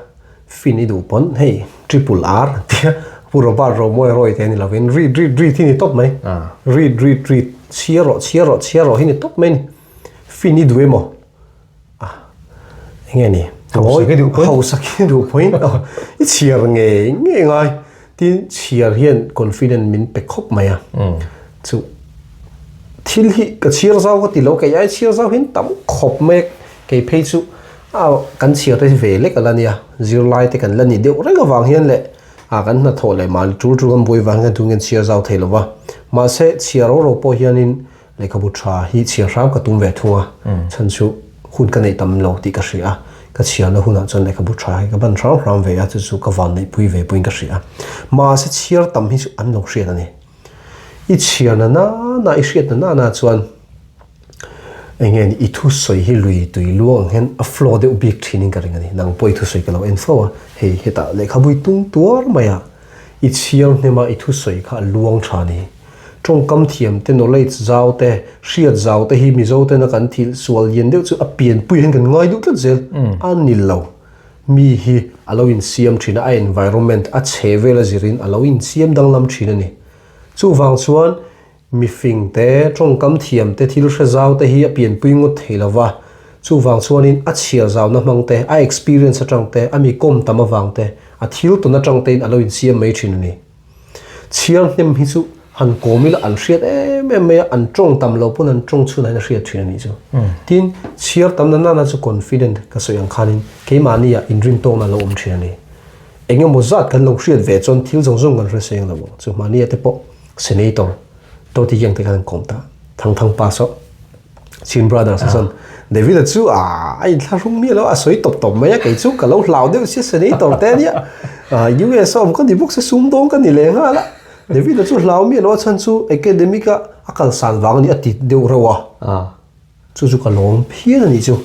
fin idu pon hey triple r tia puro bar ro moi roi te ni lovin read thi ni top mai read chiaro hi ni top mai fin idu emo nghe ni hậu sắc du point I chiar nghe ngai tin chiar hian confident min pe khop maya chu thil hi ka chiar zaw ka ti lo ka ai chiar zaw hin tam khop mek ke phei chu kan chiar te ve le kala nia zero line te kan lani deu renga wang hian le kan na thole mal tur kan boi wang kan tungen chiar zaw theilowa ma se chiar ro po hianin le ka bu tha hi chiar ram ka tum ve thunga chan chu hun ka nei tam lo ti ka ria ka chiar na huna chan le ka bu tha ka ban ram ve a chu ka van nei pui ve puin ka ria ma se chiar tam hi chu an lo ria ani I chiar na I hriat na chuan engen I thu soi hi lui tui luang hen a flow de ubik thinin ka ringani nang poi thu soi ka lo en flow he heta le khabui tung tuar maya I chiar nema I thu soi kha luang thani trong kam thiam te no lei zawte hriat zawte hi mizo te na kan thil sual yen deu chu a pian pui hen kan ngai du tlat zel an nil lo mi hi aloin siam thina a environment a chevela zirin aloin siam danglam thina ni chu wang chuan mi fing te trong kam thiam te thil hre zaw te hi a pian pui ngot theilawa chu wang chuan in a chiar zaw na mang te a experience atang te a mi kom tama wang te a thil to na tang te in aloin siam mai thin ni chiar hnem hi chu han komila an hriat em an trong tam lo pun an trong chun an hriat thin ni chu tin chiar tam na chu confident ka soyang khanin ke mania in rim tong na lo om thin ni engem mozat kan lo hriat ve chon thil jong kan hre seng lo chu mania te po senator to ti yang te kan komta thang pa so chin brothers son David chu ai tharung mi lo a soi top mai ke chu ka lo hlau de si senator te nia US om kan di book se sum dong kan ni le nga la David chu hlau mi lo chan chu academica akal san wang ni ati deu rawa chu ka lom phian ani chu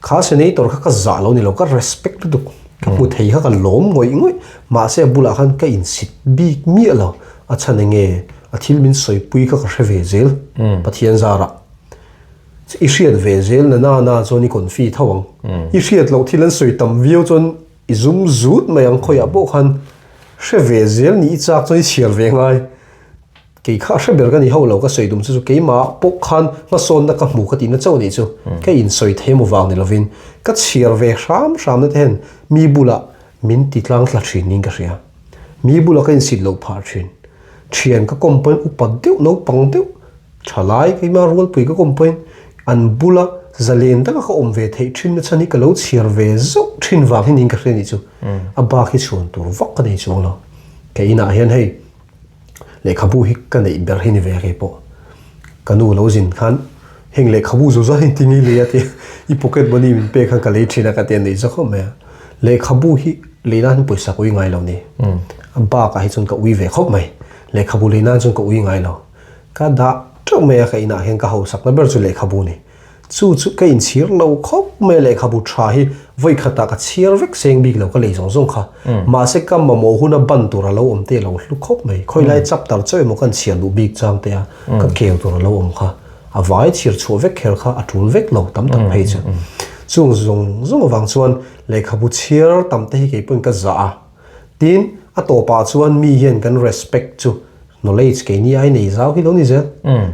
kha senator ka za lo ni lo ka respect du ka pu thei ka lom ngoi ma se bula khan ka in sit big mi lo a chan nge a thil min soi pui ka hre zel pathian zara I hriat ve zel na choni konfi thawang I hriat lo thilan soi tam view chon I zoom zut mayang khoi abo khan hre ve zel ni chak choi chiar ve ngai ke kha hre ber ka ni ho lo ka soi dum chu ke ma pok khan hmasawn na ka hmuh ka ti na chaw ni chu ke in soi themu wang ni lovin ka chiar ve ram na ten mi bula min ti tlang thla thin ning ka ria mi bula ka in sit lo phar thin thian ka kompan upat deu no pang deu thalai ke ma rul pui ka kompan an bula zalen ta ka om ve thei thin na chani ka lo chiar ve zo thin wang hin ning ka ria ni chu a ba khi chuan tur vak ka nei chu lo ke ina hian hei le khabu hi ka nei ber hin ve ke po kanu lo jin khan heng le khabu zo za hin tingi le ate I pocket money min pe khan ka le thina ka ten nei zo kho me le khabu hi le nan poisa koi ngai lo ni bawka hi chun ka ui ve khop mai le khabu le na chun ka ui ngai lo ka da tro me ka ina hen ka ho sak na ber chu le khabu ni chu ka in chir lo khop me le khabu tha hi voi khata ka chir vek seng bik lo ka le zong zong kha ma se kam ma mo hu na ban tur lo om te lo lu khop mai khoi lai chap tar choi mo kan chir lu bik chang te ka keu tur lo om kha a vai chir chu vek kher kha atul vek lo tam tam phei chu chung zong wang chuan le khabu chir tam te hi ke pun ka za tin a to pa chuan mi hian kan respect chu knowledge ke ni ai nei zau hi lo ni ze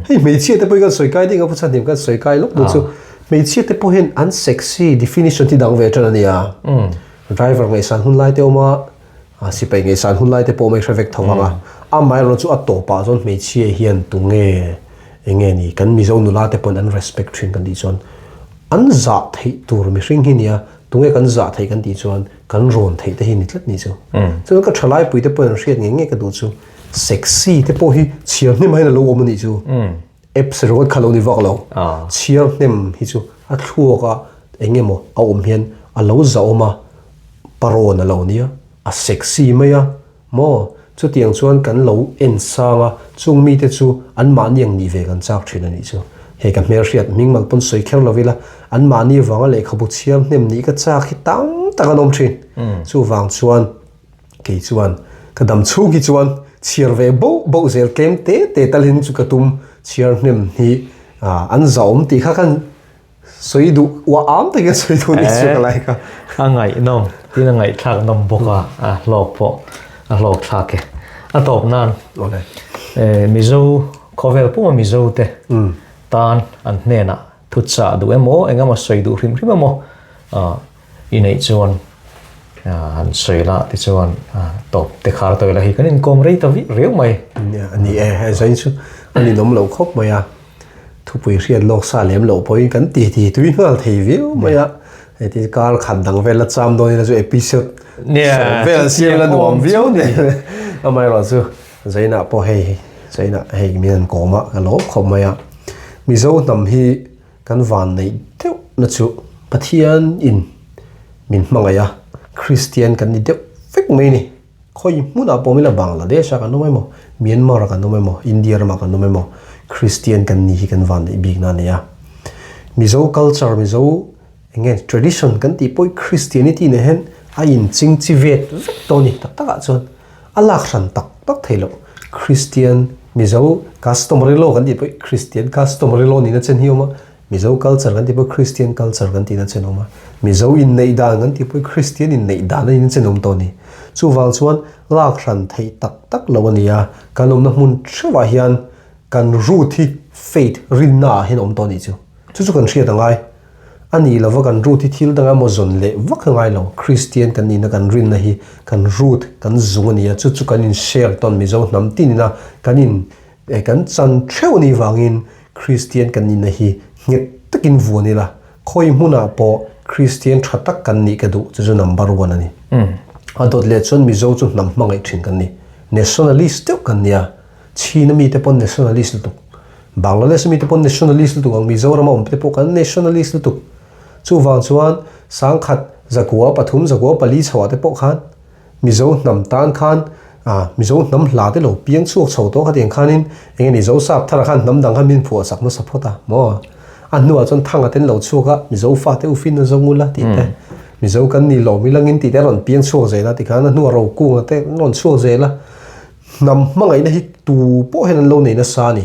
hei me chi te poi kan soi kai ding a phuchan dim kan soi kai lok du chu me chi te po hen unsexy definition ti dang ve tan ania driver ngai san hun lai te oma a si pai ngai san hun lai te po mai traffic thawanga a mai ro chu a to pa zon me chi hian tu nge enge ni kan mi zo nu la te pon an respect thin kan di chon an za thei tur mi hring hi nia tunge kan za thei kan di chuan kan rawn thei te hi ni tlat ni chu chu ka thalai pui te pon hriat nge ka du chu sexy te po hi chiar nem hai na lo om ni chu apps ro khalo ni wak lo chiar nem hi chu a thluaka engemo a om hian a lo za oma paron a lo nia a sexy maya mo chu tiang chuan kan lo en sanga chung mi te chu an ma niang ni ve kan chak thin ani chu he ka mer hriat mingmal pon soi kher lovila an ma ni wanga le khabu chiar nem ni ka chak hi tang takanom thin chu wang chuan ke chuan kadam chu ki chuan chiar ve bo zel kem te talhin chu katum chiar nem hi an zawm ti kha kan soi du wa am te ga soi du ni chu lai ka a ngaih nom tin a ngaih thak nom bawka a lok po a lok thak ke a top nan ole mizo khovel pu mizo te tan an hnena thutsa du emo engama soi du hrim hrim emo inei chuan an soi la ti chuan top te khar toi la hi kanin kom rei ta vi reu mai ani e zain chu ani nom lo khop maya thu pui hriat lok sa lem lo poi kan ti tui ngal thei viu maya e ti kar khan dang vela cham do ni la chu episode vel siam la nuam viu ne amai ro chu zaina po hei zaina hei mian koma ka lo khop maya mizo nam hi kan van nei teu na chu pathian in min mangaya Christian kan ni deuh vek mai ni khoi muna po mila Bangladesh kan no mai mo Myanmar kan no mai mo India ma kan no mai mo Christian kan ni hi kan van nei big na ne ya mizo culture mizo enge tradition kan ti poi Christianity ne hen a in ching chi vet vek to ni tak tak a chon alak ran tak tak thailo Christian mizo customary law kan ti poi Christian customary law ni na chen hioma mizo culture kan ti poi Christian culture kan ti na chen oma mizo in nei da ngan ti poi Christian in nei da na in chenom to ni chu wal chuan lak ran thei tak tak lo ania kanom na mun thwa hian kan ruthi faith rinna hen om to ni chu kan thria dangai ani lova kan ruthi thil danga mo zon le wak ngai lo Christian kan ni na kan rin na hi kan root kan zung ania chu kan in share ton mizo nam tin na kan in kan chan theu ni wangin Christian kan ni na hi nget takin vu ni la khoi muna po Christian thatak kan ni ka du chu number 1 ani adot le chon mizo chu nam mangai thin kan ni nationalist te kan nia china mi te pon nationalist tu Bangladesh mi te pon nationalist tu ang Mizoram om te po kan nationalist tu chu wang chuan sang khat zakua pathum zakua pali chhawa te po khan mizo nam tan khan mizo nam hla te lo piang chuak chho to khateng khanin engeni zo sap thar khan nam dang khan min phu sak ma sapota mo annuwa chon thanga ten lo chuka mizo fa te ufin zo ngula ti te mizo kan ni lo milangin ti te ron piang chuak zela ti khana nu ro ku te non chuak zela nam mangai na hi tu po hen lo nei na sa ni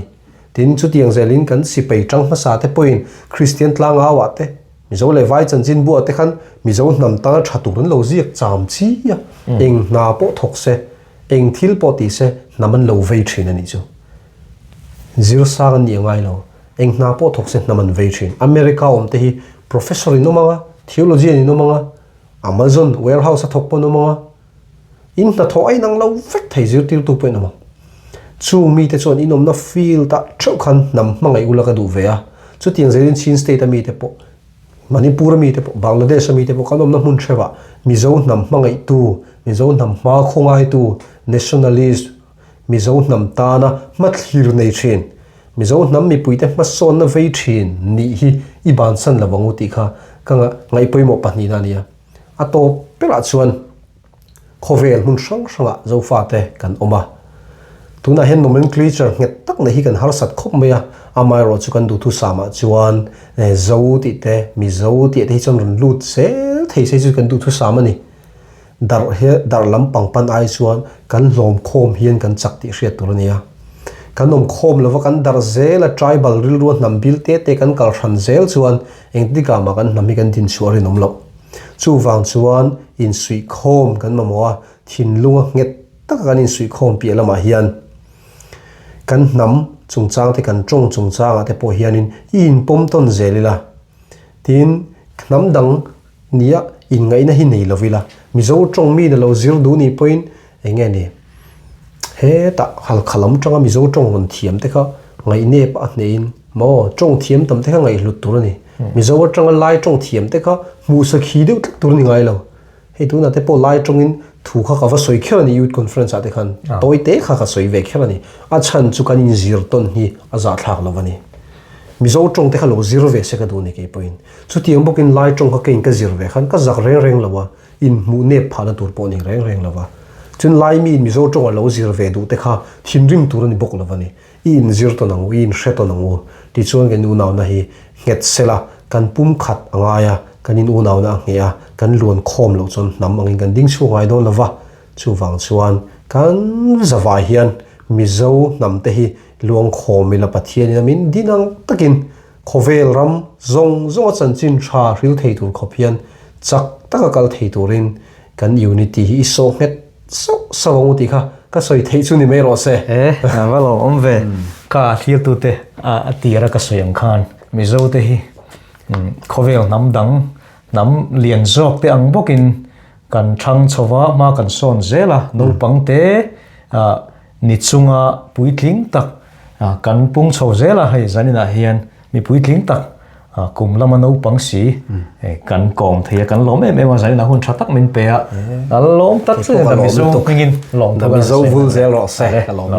tin chu tiang zelin kan si pei tang ma sa te poin Christian tlang awa te mizo le vai chan jin bu te khan mizo nam ta thatu ron lo ziak cham chi ya eng na po thok se eng thil po ti se naman lo vei thin ani chu zero sa gan ni ngai lo eng na po thok se naman vei thin America om te hi professor no manga theology ni no manga Amazon warehouse thok po no manga in na tho ai nang lo vek thei zir tir tu pe no ma chu mi te chon inom na feel ta thau khan nam mangai ula ka du ve a chu tiang zelin chin state mi te po Manipur mi te po Bangladesh mi te po kanom na mun thewa mizo nam mangai tu mizo nam ma khongai tu nationalist mizo nam ta na mathlir nei thin mizo nam mi puite hmasawn na vei thin ni hi i ban san la wangu ti kha kanga ngai poimo pani na nia a to pela chuan khovel mun sang sanga zofa te kan oma tuna hen nomenclature nge tak na hi kan har sat khop meya amai ro chu kan du thu sama chuan zawte te MIZO-te hi chon run lut sel thei se chu kan du thu sama ni dar lam pangpan ai chuan kan lom khom hian kan chak ti hriat tur ania kan nom khom lova kan dar zela tribal ril ro hnam bil te kan kal ran zel chuan engtika ma kan hnami kan din chuari nom lo chu wang chuan in sui khom kan mamoa thin lunga nget tak kan in sui khom pi lama hian kan hnam chung chang te kan chung chang te po hianin in pom ton zelila tin hnam dang nia in ngai na hi nei lovila mizo tong mi na lo zir du ni point enge ni he ta hal khalam tanga mizo tong on thiam te kha ngai ne pa nein mo tong thiam tam te kha ngai lut tur ni mizo tanga lai tong thiam te kha mu sa khi de tur ni ngai lo he tu na te po lai tong in thu kha ka soi khela ni youth conference ate khan toi te kha soi ve khela ni a chan chu kan in zir ton hi a za thlak lovani mizo tong te kha lo zir ve se ka du ni ke point chu tiang bokin lai tong kha kein ka zir ve khan ka zak reng lawa in mu ne phala tur po ni reng lawa chun lai mi mizo tong lo zir ve du te kha thin ring tur ni bok lovani in zir to nang in hre to nang ti chuan gen u naw na hi nget sela kan pum khat angaya kanin u naw na ngia kan luan khom lo chon nam angin kan ding chu ngai don lova chu wang chuan kan zawa hian mizo nam te hi luang khom mila pathian min dinang takin khovel ram zong chan chin tha ril thei tur khopian chak takakal thei turin kan unity hi so het so ti kha ka soi thei chu ni me ro se valo omve ka thiahtute a tira ka soyang khan mizo te hi khovel nam dang nam lian zawk te ang bokin kan thang chowa ma kan sawn zela no pangte ni chunga puitling tak kan pung chho zela hai zanina hian mi puitling tak kum lama no pang si kan kawm theih kan lom em zanina hun tha tak min pe a lom tak se da mizo ngin lom mizo vul zel ro se ka lom